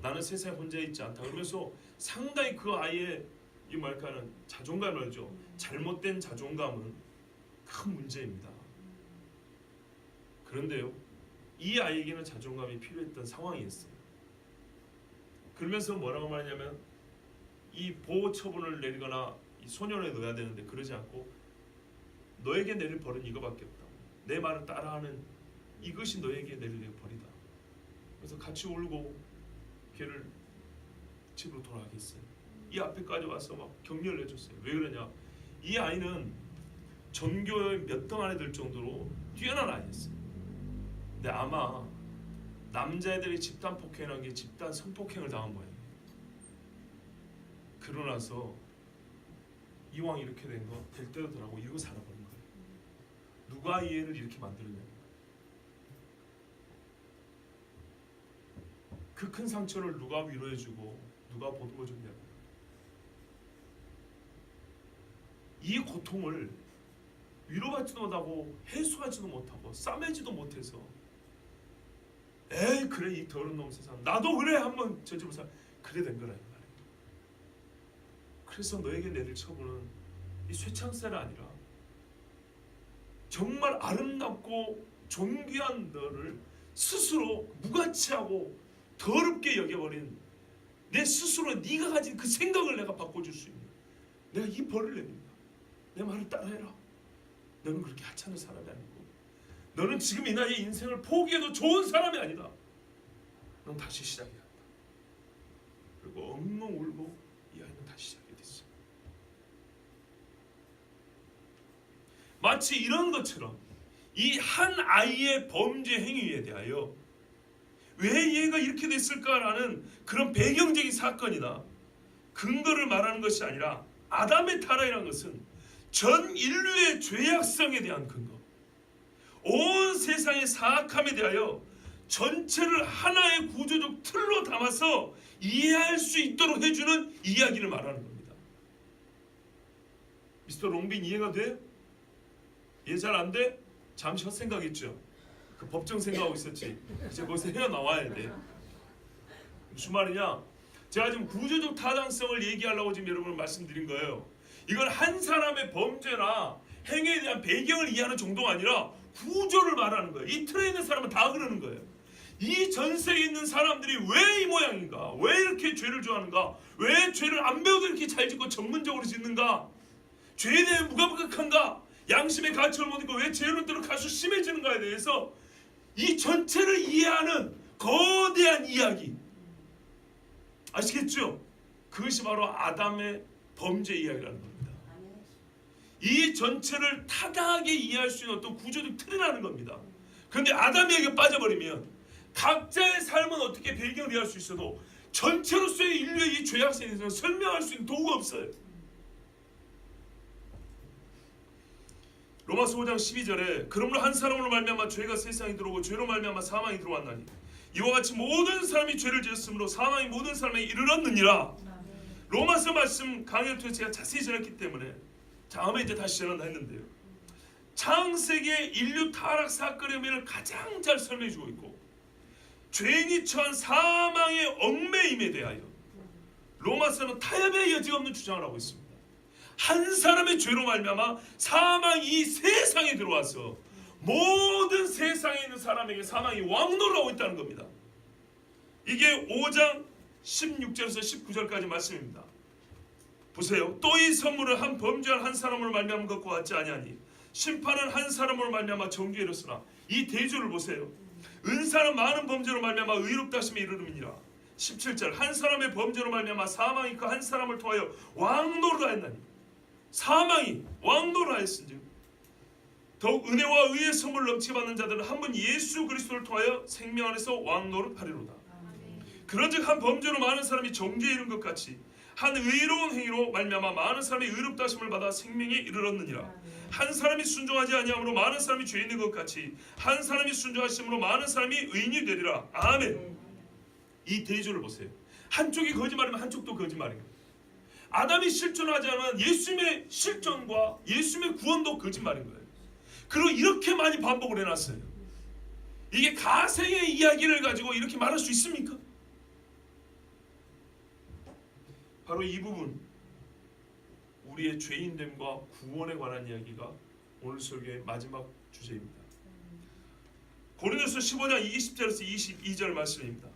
나는 세상에 혼자 있지 않다. 그러면서 상당히 그 아이의 이 뭐랄까는 자존감을 알죠. 잘못된 자존감은 큰 문제입니다. 그런데요, 이 아이에게는 자존감이 필요했던 상황이었어요. 그러면서 뭐라고 말하냐면, 이 보호 처분을 내리거나 이 소년에 넣어야 되는데 그러지 않고 너에게 내릴 벌은 이거밖에 없다. 내 말을 따라하는 이것이 너에게 내릴 벌이다. 그래서 같이 울고 걔를 집으로 돌아가게 했어요. 이 앞에까지 와서 막 격려를 해줬어요. 왜 그러냐? 이 아이는 전교의 몇 등 안에 들 정도로 뛰어난 아이였어요. 근데 아마 남자애들이 집단 폭행이라는 게 집단 성폭행을 당한 거예요. 그러고 나서 이왕 이렇게 된 거 될 대로 더라고 이러고 살아버린 거예요. 누가 이 애를 이렇게 만들었냐? 그 큰 상처를 누가 위로해주고 누가 보듬어줬냐고. 이 고통을 위로받지도 못하고 해소하지도 못하고 싸매지도 못해서, 에이 그래 이 더러운 놈 세상, 나도 그래 한번 저 집을 살, 그래 된 거라. 그래서 너에게 내릴 처분은 이 쇠창살이 아니라 정말 아름답고 존귀한 너를 스스로 무가치하고 더럽게 여겨버린 내 스스로 네가 가진 그 생각을 내가 바꿔줄 수 있는, 내가 이 벌을 내린다. 내 말을 따라해라. 너는 그렇게 하찮은 사람이 아니고, 너는 지금 이 나이에 인생을 포기해도 좋은 사람이 아니다. 넌 다시 시작해야 한다. 그리고 엉엉 울고 이 아이는 다시 시작해 됐어. 마치 이런 것처럼 이 한 아이의 범죄 행위에 대하여 왜 얘가 이렇게 됐을까라는 그런 배경적인 사건이나 근거를 말하는 것이 아니라, 아담의 타락이라는 것은 전 인류의 죄악성에 대한 근거, 온 세상의 사악함에 대하여 전체를 하나의 구조적 틀로 담아서 이해할 수 있도록 해주는 이야기를 말하는 겁니다. 미스터 롱빈 이해가 돼? 이해 잘 안 돼? 잠시 헛생각했죠? 그 법정 생각하고 있었지. 이제 거기서 헤어나와야 돼. 무슨 말이냐? 제가 지금 구조적 타당성을 얘기하려고 지금 여러분을 말씀드린 거예요. 이건 한 사람의 범죄나 행위에 대한 배경을 이해하는 정도가 아니라 구조를 말하는 거예요. 이 틀에 있는 사람은 다 그러는 거예요. 이 전세에 있는 사람들이 왜 이 모양인가? 왜 이렇게 죄를 좋아하는가? 왜 죄를 안 배워도 이렇게 잘 짓고 전문적으로 짓는가? 죄에 대해 무감각한가? 양심의 가치를 못 잊고 왜 죄로대로 갈수록 심해지는가에 대해서 이 전체를 이해하는 거대한 이야기, 아시겠죠? 그것이 바로 아담의 범죄 이야기라는 겁니다. 이 전체를 타당하게 이해할 수 있는 어떤 구조적 틀이라는 겁니다. 그런데 아담에게 빠져버리면 각자의 삶은 어떻게 배경을 이해할 수 있어도 전체로서의 인류의 이 죄악성에 대해서 설명할 수 있는 도구가 없어요. 로마서 5장 12절에 그러므로 한 사람으로 말미암아 죄가 세상에 들어오고 죄로 말미암아 사망이 들어왔나니 이와 같이 모든 사람이 죄를 지었으므로 사망이 모든 사람에게 이르렀느니라. 로마서 말씀 강의를 통해서 제가 자세히 전했기 때문에 다음에 이제 다시 전한다 했는데요. 창세기의 인류 타락 사건의 의미를 가장 잘 설명해주고 있고, 죄인이 처한 사망의 얽매임에 대하여 로마서는 타협의 여지가 없는 주장을 하고 있습니다. 한 사람의 죄로 말미암아 사망이 이 세상에 들어와서 모든 세상에 있는 사람에게 사망이 왕노를 하고 있다는 겁니다. 이게 5장 16절에서 19절까지 말씀입니다. 보세요. 또 이 선물을 한 범죄한 한 사람으로 말미암은 것과 같지 아니하니 심판은 한 사람으로 말미암아 정죄에 이르렀으나, 이 대조를 보세요. 은사는 많은 범죄로 말미암아 의롭다 하심에 이르름이니라. 17절 한 사람의 범죄로 말미암아 사망이 그 한 사람을 통하여 왕노를 하였나니, 사망이 왕노를 하였은즉 더욱 은혜와 의의 선물을 넘치게 받는 자들은 한 분 예수 그리스도를 통하여 생명 안에서 왕노를 하리로다. 그런즉 한 범죄로 많은 사람이 정죄에 이른 것 같이 한 의로운 행위로 말미암아 많은 사람이 의롭다 하심을 받아 생명에 이르렀느니라. 한 사람이 순종하지 아니함으로 많은 사람이 죄 있는 것 같이 한 사람이 순종하심으로 많은 사람이 의인이 되리라. 아멘. 이 대조를 보세요. 한쪽이 거짓말이면 한쪽도 거짓말이에요. 아담이 실존하지 않은 예수님의 실존과 예수님의 구원도 거짓말인 거예요. 그리고 이렇게 많이 반복을 해놨어요. 이게 가생의 이야기를 가지고 이렇게 말할 수 있습니까? 바로 이 부분, 우리의 죄인됨과 구원에 관한 이야기가 오늘 설교의 마지막 주제입니다. 고린도서 15장 20절에서 22절 말씀입니다.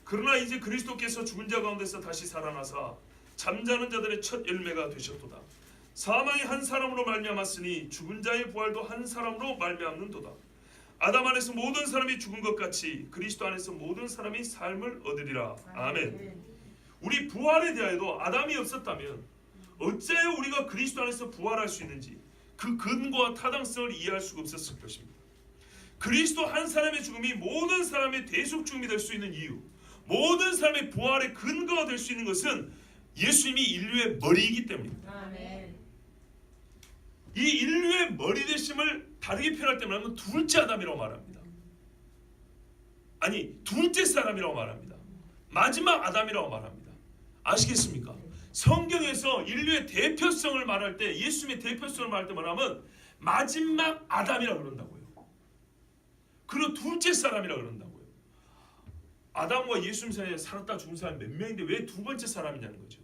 그러나 이제 그리스도께서 죽은 자 가운데서 다시 살아나사 잠자는 자들의 첫 열매가 되셨도다. 사망이 한 사람으로 말미암았으니 죽은 자의 부활도 한 사람으로 말미암는도다. 아담 안에서 모든 사람이 죽은 것 같이 그리스도 안에서 모든 사람이 삶을 얻으리라. 아멘. 우리 부활에 대하여도 아담이 없었다면 어째요 우리가 그리스도 안에서 부활할 수 있는지 그 근거와 타당성을 이해할 수가 없었을 것입니다. 그리스도 한 사람의 죽음이 모든 사람의 대속 죽음이 될 수 있는 이유, 모든 사람의 부활의 근거가 될 수 있는 것은 예수님이 인류의 머리이기 때문입니다. 아멘. 이 인류의 머리 되심을 다르게 표현할 때 말하면 둘째 아담이라고 말합니다. 아니, 둘째 사람이라고 말합니다. 마지막 아담이라고 말합니다. 아시겠습니까? 성경에서 인류의 대표성을 말할 때, 예수님의 대표성을 말할 때 말하면 마지막 아담이라고 그런다고요. 그리고 둘째 사람이라고 그런다고요. 아담과 예수님 사이에 살았다 죽은 사람이 몇 명인데 왜 두 번째 사람이냐는 거죠.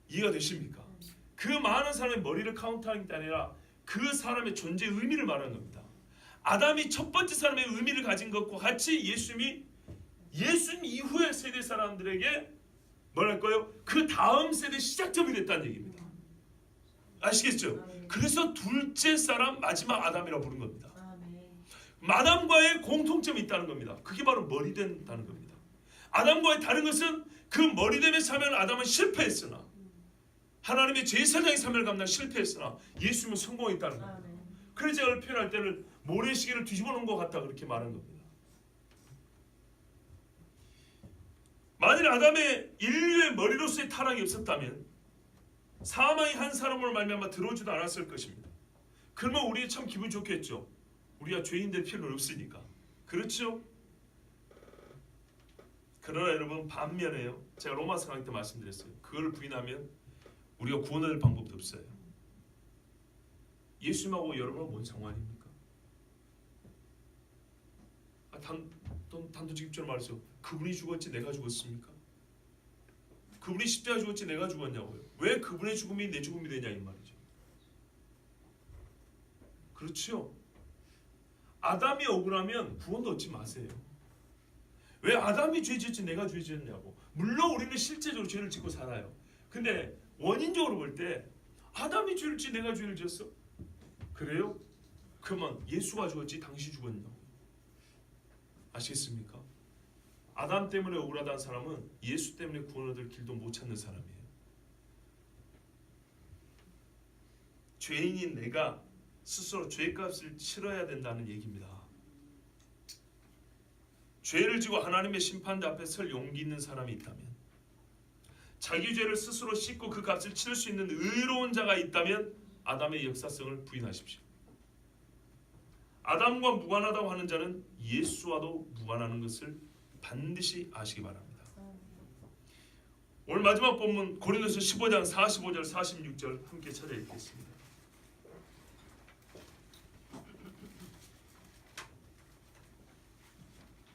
이해가 되십니까? 그 많은 사람의 머리를 카운트하는 게 아니라 그 사람의 존재의 의미를 말하는 겁니다. 아담이 첫 번째 사람의 의미를 가진 것과 같이 예수님 이후의 세대 사람들에게 뭐랄까요? 그 다음 세대 시작점이 됐다는 얘기입니다. 아시겠죠? 그래서 둘째 사람, 마지막 아담이라고 부른 겁니다. 아담과의 공통점이 있다는 겁니다. 그게 바로 머리 된다는 겁니다. 아담과의 다른 것은 그 머리됨의 사명을 아담은 실패했으나, 하나님의 제사장의 사명을 감당 실패했으나 예수님은 성공했다는 겁니다. 그래서 제가 표현할 때는 모래시계를 뒤집어 놓은 것 같다 그렇게 말하는 겁니다. 만일 아담의 인류의 머리로서의 타락이 없었다면 사망이 한 사람으로 말미암아 들어오지도 않았을 것입니다. 그러면 우리 참 기분 좋겠죠. 우리가 죄인 될 필요는 없으니까. 그렇죠? 그러나 여러분, 반면에요, 제가 로마서 강의 때 말씀드렸어요. 그걸 부인하면 우리가 구원할 방법도 없어요. 예수님하고 여러분은 뭔 상관입니까? 단도직입적으로 말해서 그분이 죽었지 내가 죽었습니까? 그분이 십자가에 죽었지 내가 죽었냐고요. 왜 그분의 죽음이 내 죽음이 되냐 이 말이죠. 그렇죠? 아담이 억울하면 구원도 얻지 마세요. 왜 아담이 죄 지었지 내가 죄 지었냐고. 물론 우리는 실제적으로 죄를 짓고 살아요. 근데 원인적으로 볼 때 아담이 죄를 지었지 내가 죄를 지었어? 그래요? 그러면 예수가 죽었지 당신이 죽었냐고. 아시겠습니까? 아담 때문에 억울하다는 사람은 예수 때문에 구원 얻을 길도 못 찾는 사람이에요. 죄인인 내가 스스로 죄값을 치러야 된다는 얘기입니다. 죄를 지고 하나님의 심판대 앞에 설 용기 있는 사람이 있다면, 자기 죄를 스스로 씻고 그 값을 치를 수 있는 의로운 자가 있다면 아담의 역사성을 부인하십시오. 아담과 무관하다고 하는 자는 예수와도 무관하는 것을 반드시 아시기 바랍니다. 오늘 마지막 본문 고린도서 15장 45절 46절 함께 찾아 읽겠습니다.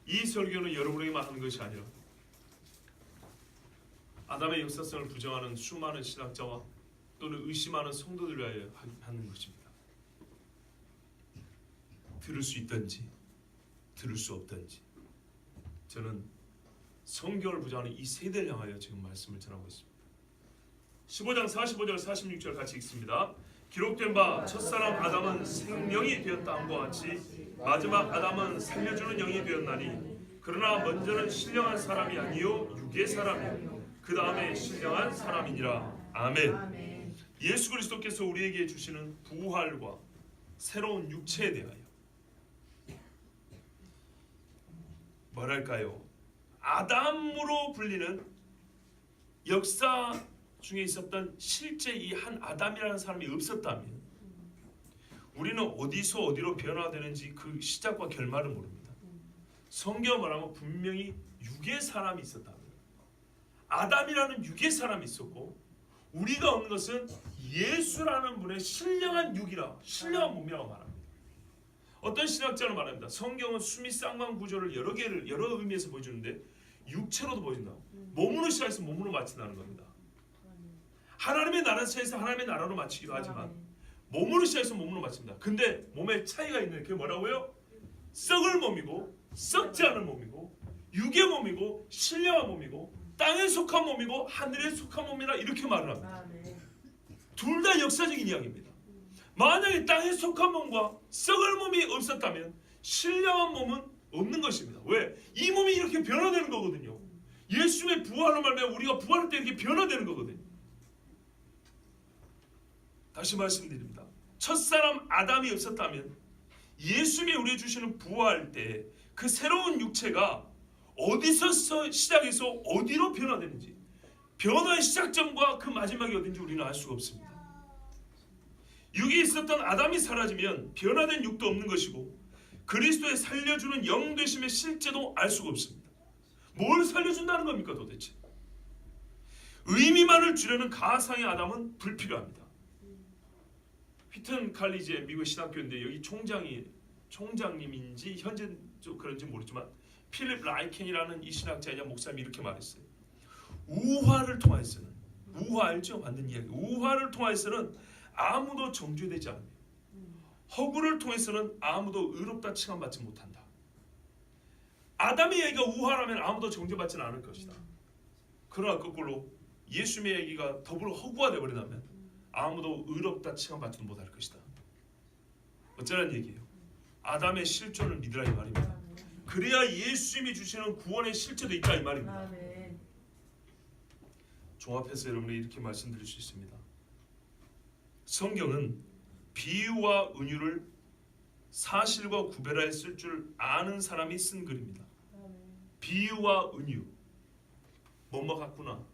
이 설교는 여러분에게만 하는 것이 아니라 아담의 역사성을 부정하는 수많은 신학자와 또는 의심하는 성도들 위하여 하는 것입니다. 들을 수 있든지 들을 수 없든지 저는 성경을 부정하는 이 세대를 향하여 지금 말씀을 전하고 있습니다. 15장 45절 46절 같이 읽습니다. 기록된 바 첫사람 아담은 생명이 되었다 함과 같이 마지막 아담은 살려주는 영이 되었나니 그러나 먼저는 신령한 사람이 아니요 육의 사람이요 그 다음에 신령한 사람이니라. 아멘. 예수 그리스도께서 우리에게 주시는 부활과 새로운 육체에 대하여 뭐랄까요? 아담으로 불리는 역사 중에 있었던 실제 이 한 아담이라는 사람이 없었다면 우리는 어디서 어디로 변화되는지 그 시작과 결말을 모릅니다. 성경 말하면 분명히 육의 사람이 있었다. 아담이라는 육의 사람이 있었고 우리가 얻는 것은 예수라는 분의 신령한 육이라 신령한 몸이라고 말합니다. 어떤 신학자는 말합니다. 성경은 수미 쌍방 구조를 여러 의미에서 보여주는데 육체로도 보여준다고. 몸으로 시작해서 몸으로 마친다는 겁니다. 하나님의 나라에서 하나님의 나라로 마치기도 하지만 몸으로 시작해서 몸으로 마칩니다. 근데 몸에 차이가 있는 게 뭐라고요? 썩을 몸이고 썩지 않은 몸이고 육의 몸이고 신령한 몸이고 땅에 속한 몸이고 하늘에 속한 몸이라 이렇게 말을 합니다. 둘 다 역사적인 이야기입니다. 만약에 땅에 속한 몸과 썩을 몸이 없었다면 신령한 몸은 없는 것입니다. 왜? 이 몸이 이렇게 변화되는 거거든요. 예수님의 부활로 말미암아 우리가 부활할 때 이렇게 변화되는 거거든요. 다시 말씀드립니다. 첫사람 아담이 없었다면 예수님이 우리에게 주시는 부활할 때 그 새로운 육체가 어디서 시작해서 어디로 변화되는지 변화의 시작점과 그 마지막이 어딘지 우리는 알 수가 없습니다. 육이 있었던 아담이 사라지면 변화된 육도 없는 것이고 그리스도의 살려주는 영 되심의 실제도 알 수가 없습니다. 뭘 살려준다는 겁니까 도대체? 의미만을 주려는 가상의 아담은 불필요합니다. 휘튼 칼리지의 미국 신학교인데 여기 총장님인지 현재 그런지 모르지만 필립 라이켄이라는 이 신학자이자 목사님이 이렇게 말했어요. 우화를 통해서는 우화 알죠? 만든 이야기. 우화를 통해서는 아무도 정죄되지 않습니다. 허구를 통해서는 아무도 의롭다 칭함받지 못한다. 아담의 얘기가 우화라면 아무도 정죄받지는 않을 것이다. 그러나 거꾸로 예수님의 얘기가 더불어 허구가 되어버린다면 아무도 의롭다 칭함받지도 못할 것이다. 어쩌라는 얘기예요? 아담의 실존을 믿으라 이 말입니다. 그래야 예수님이 주시는 구원의 실체도 있다 이 말입니다. 종합해서 여러분이 이렇게 말씀드릴 수 있습니다. 성경은 비유와 은유를 사실과 구별하여 쓸 줄 아는 사람이 쓴 글입니다. 비유와 은유, 뭐뭐 같구나,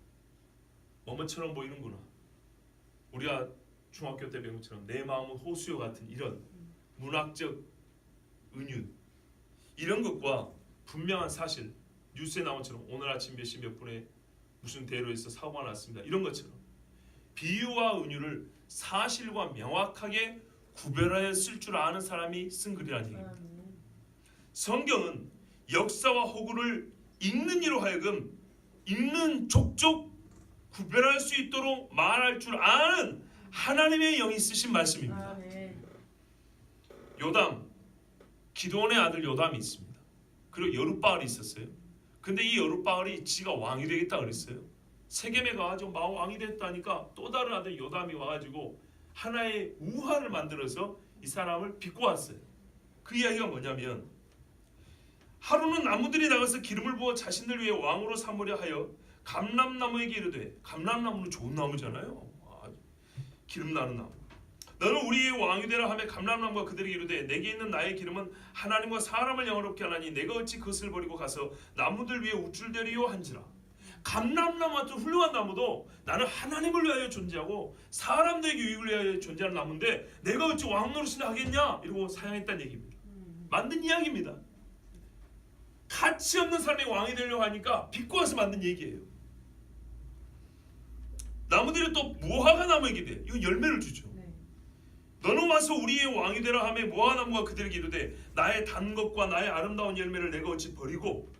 뭐뭐처럼 보이는구나. 우리가 중학교 때 배운 것처럼 내 마음은 호수요 같은 이런 문학적 은유, 이런 것과 분명한 사실, 뉴스에 나온 것처럼 오늘 아침 몇 시 몇 분에 무슨 대로에서 사고가 났습니다. 이런 것처럼 비유와 은유를 사실과 명확하게 구별하여 쓸 줄 아는 사람이 쓴 글이라는 얘기입니다. 성경은 역사와 허구를 읽는 이로 하여금 읽는 족족 구별할 수 있도록 말할 줄 아는 하나님의 영이 쓰신 말씀입니다. 요담, 기드온의 아들 요담이 있습니다. 그리고 여룻바알이 있었어요. 근데 이 여룻바알이 지가 왕이 되겠다 그랬어요. 세겜에 가가지고 왕이 됐다니까 또 다른 아들 요담이 와가지고 하나의 우화를 만들어서 이 사람을 비꼬았어요. 그 이야기가 뭐냐면 하루는 나무들이 나가서 기름을 부어 자신들 위해 왕으로 삼으려 하여 감람나무에게 이르되, 감람나무는 좋은 나무잖아요. 기름 나는 나무. 너는 우리의 왕이 되라 하며 감람나무가 그들에게 이르되 내게 있는 나의 기름은 하나님과 사람을 영화롭게 하나니 내가 어찌 그것을 버리고 가서 나무들 위에 우쭐대리요 한지라. 감람나무 같은 훌륭한 나무도 나는 하나님을 위하여 존재하고 사람들에게 유익을 위하여 존재하는 나무인데 내가 어찌 왕 노릇이나 하겠냐 이러고 사양했다는 얘기입니다. 만든 이야기입니다. 가치 없는 사람이 왕이 되려고 하니까 비꼬아서 만든 얘기예요. 나무들이 또 무화과 나무에게 돼. 이건 열매를 주죠. 네. 너는 와서 우리의 왕이 되라 하며 무화과 나무가 그들에게 이르되 나의 단 것과 나의 아름다운 열매를 내가 어찌 버리고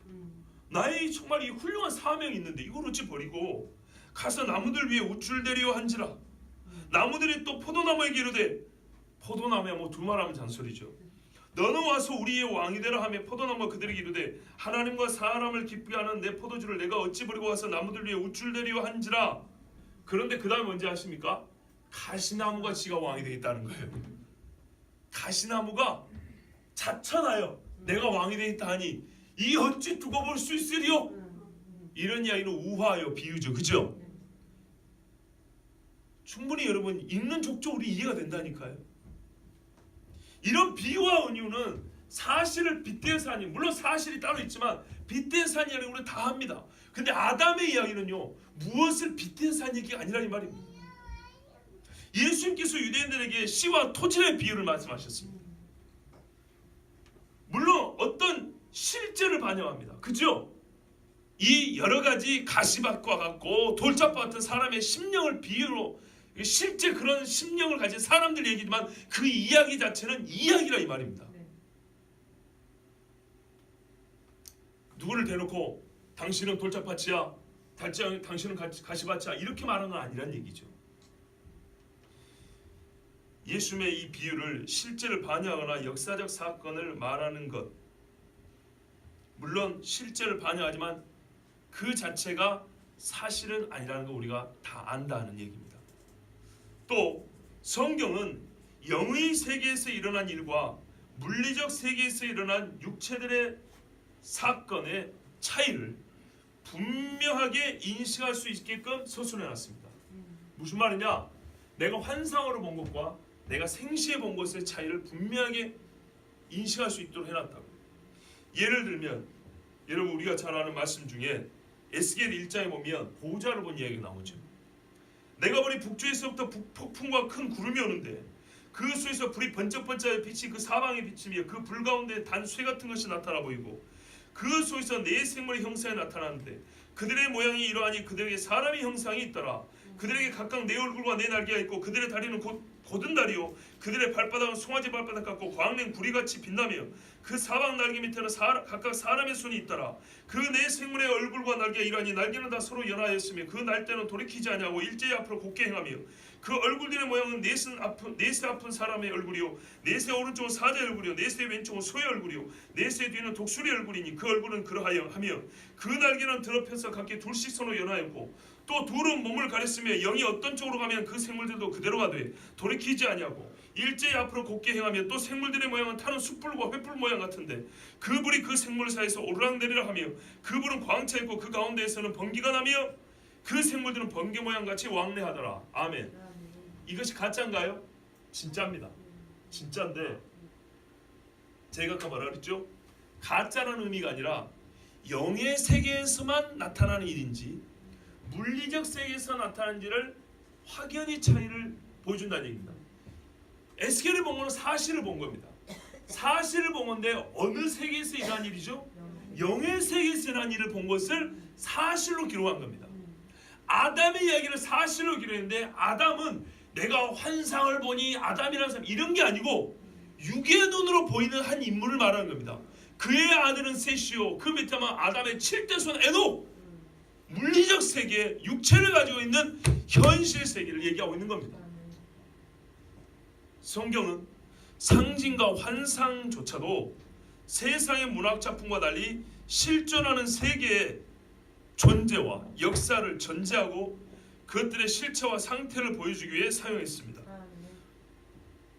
나의 정말 이 훌륭한 사명이 있는데 이걸 어찌 버리고 가서 나무들 위에 우쭐대리어 한지라. 나무들이 또 포도나무에게 이르되 포도나무야 뭐 두말하면 잔소리죠. 너는 와서 우리의 왕이 되라 하며 포도나무가 그들에게 이르되 하나님과 사람을 기쁘게 하는 내 포도주를 내가 어찌 버리고 와서 나무들 위에 우쭐대리어 한지라. 그런데 그 다음에 뭔지 아십니까? 가시나무가 지가 왕이 되겠다는 거예요. 가시나무가 자천하여 내가 왕이 되겠다 하니 이 어찌 두고 볼 수 있으리요? 이런 이야기는 우화요 비유죠. 그죠? 충분히 여러분 읽는 족적으로 이해가 된다니까요. 이런 비유와 은유는 사실을 빗대서 하니 물론 사실이 따로 있지만 빗대서 하는 이야기는 우리는 다 합니다. 근데 아담의 이야기는요 무엇을 빗대서 한 얘기가 아니라 이 말입니다. 예수님께서 유대인들에게 씨와 토질의 비유를 말씀하셨습니다. 물론 어떤 실제를 반영합니다. 그죠? 이 여러 가지 가시밭과 같고 돌짝밭 같은 사람의 심령을 비유로 실제 그런 심령을 가진 사람들 얘기지만 그 이야기 자체는 이야기라 이 말입니다. 누구를 대놓고 당신은 돌짝밭이야, 당신은 가시밭이야 이렇게 말하는 건 아니란 얘기죠. 예수님의 이 비유를 실제를 반영하거나 역사적 사건을 말하는 것 물론 실제를 반영하지만 그 자체가 사실은 아니라는 거 우리가 다 안다는 얘기입니다. 또 성경은 영의 세계에서 일어난 일과 물리적 세계에서 일어난 육체들의 사건의 차이를 분명하게 인식할 수 있게끔 서술해놨습니다. 무슨 말이냐? 내가 환상으로 본 것과 내가 생시에 본 것의 차이를 분명하게 인식할 수 있도록 해놨다고. 예를 들면 여러분 우리가 잘 아는 말씀 중에 에스겔 1장에 보면 보좌를 본 이야기가 나오죠. 내가 보니 북쪽에서부터 폭풍과 큰 구름이 오는데 그 수에서 불이 번쩍번쩍 빛이 그 사방에 비치며 그 불 가운데 단쇠 같은 것이 나타나 보이고 그 속에서 네 생물의 형상이 나타나는데 그들의 모양이 이러하니 그들에게 사람의 형상이 있더라. 그들에게 각각 네 얼굴과 네 날개가 있고 그들의 다리는 곧은 다리요 그들의 발바닥은 송아지 발바닥 같고 광명 구리같이 빛나며 그 사방 날개 밑에는 각각 사람의 손이 있더라. 그 네 생물의 얼굴과 날개가 이러하니 날개는 다 서로 연하였으며 그 날때는 돌이키지 아니하고 일제히 앞으로 곧게 행하며 그 얼굴들의 모양은 넷의 아픈 사람의 얼굴이요 넷의 오른쪽은 사자의 얼굴이요 넷의 왼쪽은 소의 얼굴이요 넷의 뒤는 독수리의 얼굴이니 그 얼굴은 그러하여 하며 그 날개는 더럽혀서 각기 둘씩 서로 연하였고 또 둘은 몸을 가렸으며 영이 어떤 쪽으로 가면 그 생물들도 그대로가 돼 돌이키지 아니하고 일제히 앞으로 곧게 행하며 또 생물들의 모양은 타는 숯불과 횃불 모양 같은데 그 불이 그 생물 사이에서 오르락내리락 하며 그 불은 광채 있고 그 가운데에서는 번개가 나며 그 생물들은 번개 모양 같이 왕래하더라. 아멘. 이것이 가짜인가요? 진짜입니다. 진짜인데 제가 아까 뭐라 그랬죠? 가짜라는 의미가 아니라 영의 세계에서만 나타나는 일인지 물리적 세계에서 나타나는지를 확연히 차이를 보여준다는 얘기입니다. 에스겔을 본 거는 사실을 본 겁니다. 사실을 본 건데 어느 세계에서 일어난 일이죠? 영의 세계에서 일어난 일을 본 것을 사실로 기록한 겁니다. 아담의 이야기를 사실로 기록했는데 아담은 내가 환상을 보니 아담이라는 사람 이런 게 아니고 육의 눈으로 보이는 한 인물을 말하는 겁니다. 그의 아들은 셋이요 그 밑에만 아담의 7대 손 에녹 물리적 세계 육체를 가지고 있는 현실 세계를 얘기하고 있는 겁니다. 성경은 상징과 환상조차도 세상의 문학 작품과 달리 실존하는 세계의 존재와 역사를 전제하고 그것들의 실체와 상태를 보여주기 위해 사용했습니다.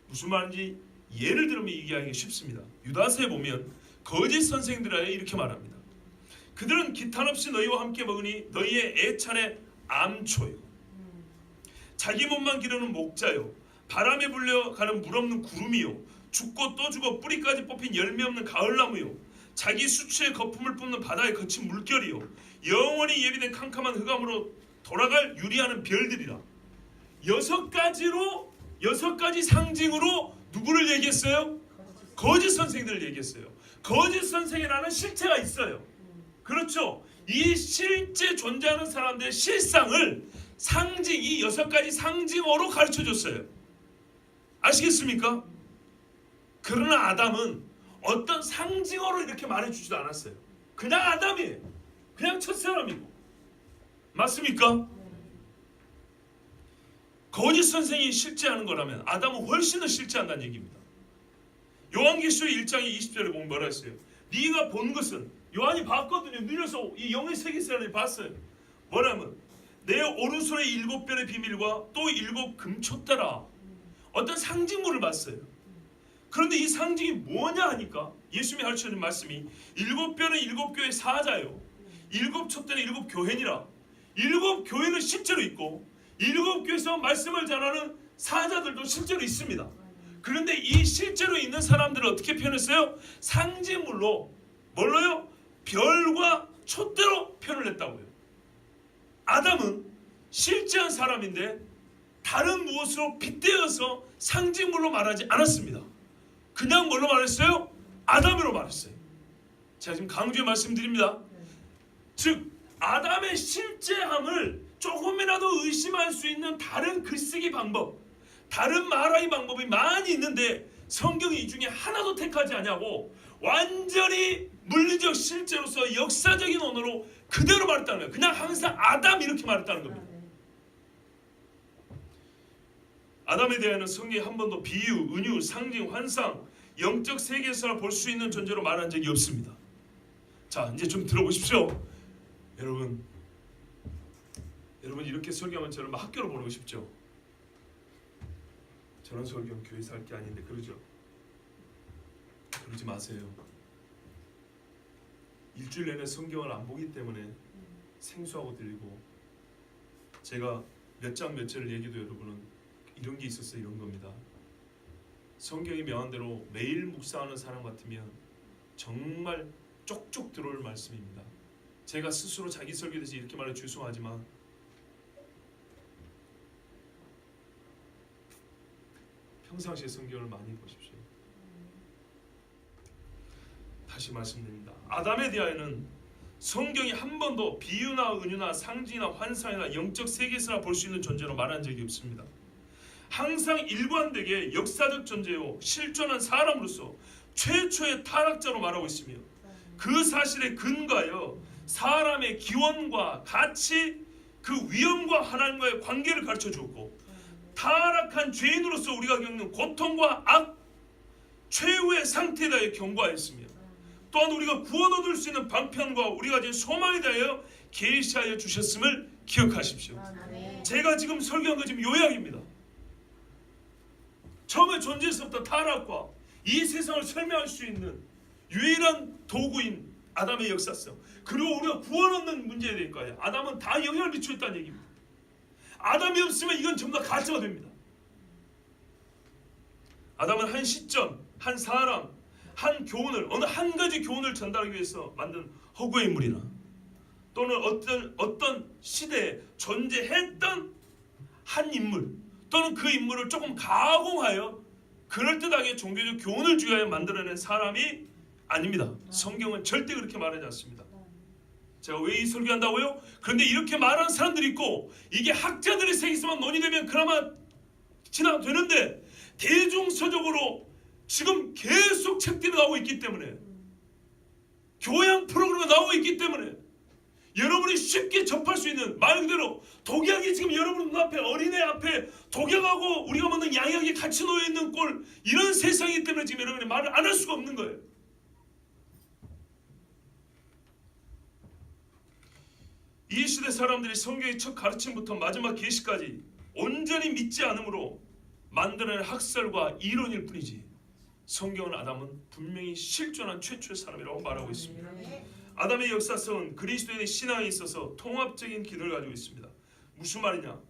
무슨 말인지 예를 들면 이해하기 쉽습니다. 유다서에 보면 거짓 선생들에 이렇게 말합니다. 그들은 기탄 없이 너희와 함께 먹으니 너희의 애찬의 암초요 자기 몸만 기르는 목자요 바람에 불려가는 물 없는 구름이요 죽고 또 죽어 뿌리까지 뽑힌 열매 없는 가을나무요 자기 수치의 거품을 뿜는 바다의 거친 물결이요 영원히 예비된 캄캄한 흑암으로 돌아갈 유리하는 별들이라. 6가지 상징으로 누구를 얘기했어요? 거짓 선생들을 얘기했어요. 거짓 선생이라는 실체가 있어요. 그렇죠? 이 실제 존재하는 사람들의 실상을 상징, 이 6가지 상징어로 가르쳐줬어요. 아시겠습니까? 그러나 아담은 어떤 상징어로 이렇게 말해주지도 않았어요. 그냥 아담이에요. 그냥 첫사람이고. 맞습니까? 거짓 선생이 실제하는 거라면 아담은 훨씬 더 실제한다는 얘기입니다. 요한계시록 1장 20절에 보면 뭐라 했어요? 네가 본 것은, 요한이 봤거든요. 눈에서 이 영의 세계사를 봤어요. 뭐라면 내 오른손에 7별의 비밀과 또 7 금촛대라. 어떤 상징물을 봤어요. 그런데 이 상징이 뭐냐 하니까 예수님이 가르쳐준 말씀이 7별은 7교회 사자요, 7 촛대는 7 교회니라. 7 교회는 실제로 있고 7 교회에서 말씀을 전하는 사자들도 실제로 있습니다. 그런데 이 실제로 있는 사람들을 어떻게 표현했어요? 상징물로, 뭘로요? 별과 촛대로 표현을 했다고요. 아담은 실제한 사람인데 다른 무엇으로 빗대어서 상징물로 말하지 않았습니다. 그냥 뭘로 말했어요? 아담으로 말했어요. 제가 지금 강조해 말씀드립니다. 즉 아담의 실제함을 조금이라도 의심할 수 있는 다른 글쓰기 방법, 다른 말하기 방법이 많이 있는데 성경이 이 중에 하나도 택하지 않냐고 완전히 물리적 실제로서 역사적인 언어로 그대로 말했다는 거예요. 그냥 항상 아담 이렇게 말했다는 겁니다. 아담에 대해서는 성경이 한 번도 비유, 은유, 상징, 환상, 영적 세계에서 볼 수 있는 존재로 말한 적이 없습니다. 자, 이제 좀 들어보십시오. 여러분 이렇게 설교하면 저를 막 학교로 보내고 싶죠? 저런 설교는 교회에서 할 게 아닌데 그러죠? 그러지 마세요. 일주일 내내 성경을 안 보기 때문에 생소하고 들리고, 제가 몇 장 몇 절을 얘기도 여러분은 이런 게 있었어 이런 겁니다. 성경이 명한 대로 매일 묵상하는 사람 같으면 정말 쪽쪽 들어올 말씀입니다. 제가 스스로 자기 설교에 대해서 이렇게 말해 죄송하지만 평상시에 성경을 많이 보십시오. 다시 말씀드립니다. 아담에 대하여는 성경이 한 번도 비유나 은유나 상징이나 환상이나 영적 세계에서나 볼 수 있는 존재로 말한 적이 없습니다. 항상 일관되게 역사적 존재요 실존한 사람으로서 최초의 타락자로 말하고 있으며, 그 사실에 근거하여 사람의 기원과 가치, 그 위험과 하나님과의 관계를 가르쳐 주었고, 타락한 죄인으로서 우리가 겪는 고통과 악, 최후의 상태에 대하여 경고하였으며, 또한 우리가 구원 얻을 수 있는 방편과 우리가 가진 소망에 대하여 계시하여 주셨음을 기억하십시오. 제가 지금 설교한 거 지금 요약입니다. 처음에 존재에서부터 타락과 이 세상을 설명할 수 있는 유일한 도구인 아담의 역사성, 그리고 우리가 구원 얻는 문제에 대해서 아담은 다 영향을 미쳤다는 얘기입니다. 아담이 없으면 이건 전부 다 가짜가 됩니다. 아담은 한 시점, 한 사람, 한 교훈을, 어느 한 가지 교훈을 전달하기 위해서 만든 허구의 인물이나 또는 어떤 시대에 존재했던 한 인물, 또는 그 인물을 조금 가공하여 그럴듯하게 종교적 교훈을 주기 위해 만들어낸 사람이 아닙니다. 성경은 절대 그렇게 말하지 않습니다. 제가 왜 이 설교한다고요? 그런데 이렇게 말하는 사람들이 있고, 이게 학자들의 세계에서만 논의되면 그나마 진화되는데, 대중서적으로 지금 계속 책들이 나오고 있기 때문에, 교양 프로그램이 나오고 있기 때문에 여러분이 쉽게 접할 수 있는, 말 그대로 독약이 지금 여러분 눈앞에, 어린애 앞에 독약하고 우리가 먹는 양약이 같이 놓여있는 꼴, 이런 세상이기 때문에 지금 여러분이 말을 안 할 수가 없는 거예요. 이 시대 사람들이 성경의 첫 가르침부터 마지막 계시까지 온전히 믿지 않으므로 만들어낸 학설과 이론일 뿐이지, 성경은 아담은 분명히 실존한 최초의 사람이라고 말하고 있습니다. 아담의 역사성은 그리스도인의 신앙에 있어서 통합적인 기능을 가지고 있습니다. 무슨 말이냐?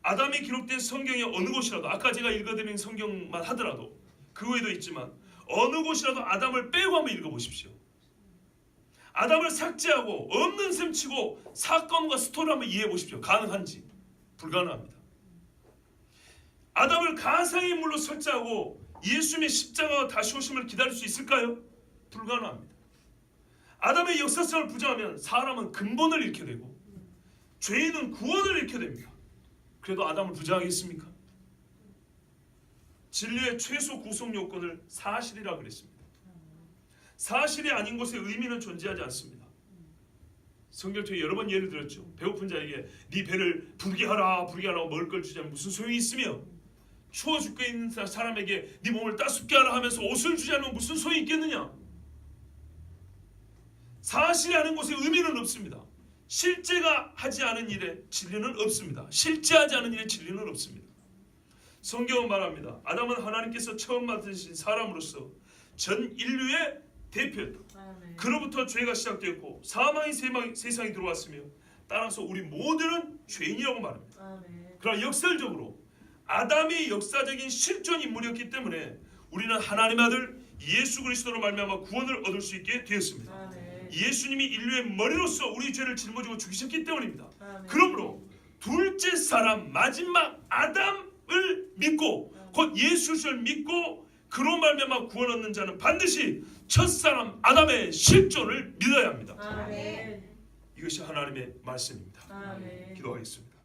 아담이 기록된 성경의 어느 곳이라도, 아까 제가 읽어드린 성경만 하더라도 그 외에도 있지만 어느 곳이라도 아담을 빼고 한번 읽어보십시오. 아담을 삭제하고 없는 셈 치고 사건과 스토리를 한번 이해해 보십시오. 가능한지. 불가능합니다. 아담을 가상의 인물로 설정하고 예수님의 십자가와 다시 오심을 기다릴 수 있을까요? 불가능합니다. 아담의 역사성을 부정하면 사람은 근본을 잃게 되고 죄인은 구원을 잃게 됩니다. 그래도 아담을 부정하겠습니까? 진리의 최소 구성 요건을 사실이라 그랬습니다. 사실이 아닌 곳에 의미는 존재하지 않습니다. 성경통에 여러 번 예를 들었죠. 배고픈 자에게 네 배를 부르게 하라고 먹을 걸 주자면 무슨 소용이 있으며, 추워 죽게 있는 사람에게 네 몸을 따숩게 하라 하면서 옷을 주자면 무슨 소용이 있겠느냐. 사실이 아닌 곳에 의미는 없습니다. 실제가 하지 않은 일에 진리는 없습니다. 실제하지 않은 일에 진리는 없습니다. 성경은 말합니다. 아담은 하나님께서 처음 만드신 사람으로서 전 인류의 대표였다. 그로부터 죄가 시작되었고 사망이 세상에 들어왔으며 따라서 우리 모두는 죄인이라고 말합니다. 그러나 역설적으로 아담이 역사적인 실존 인물이었기 때문에 우리는 하나님의 아들 예수 그리스도로 말미암아 구원을 얻을 수 있게 되었습니다. 예수님이 인류의 머리로서 우리 죄를 짊어지고 죽으셨기 때문입니다. 그러므로 둘째 사람 마지막 아담을 믿고 곧 예수를 믿고 그로 말미암아 구원 얻는 자는 반드시 첫사람 아담의 실존을 믿어야 합니다. 아멘. 이것이 하나님의 말씀입니다. 아멘. 기도하겠습니다.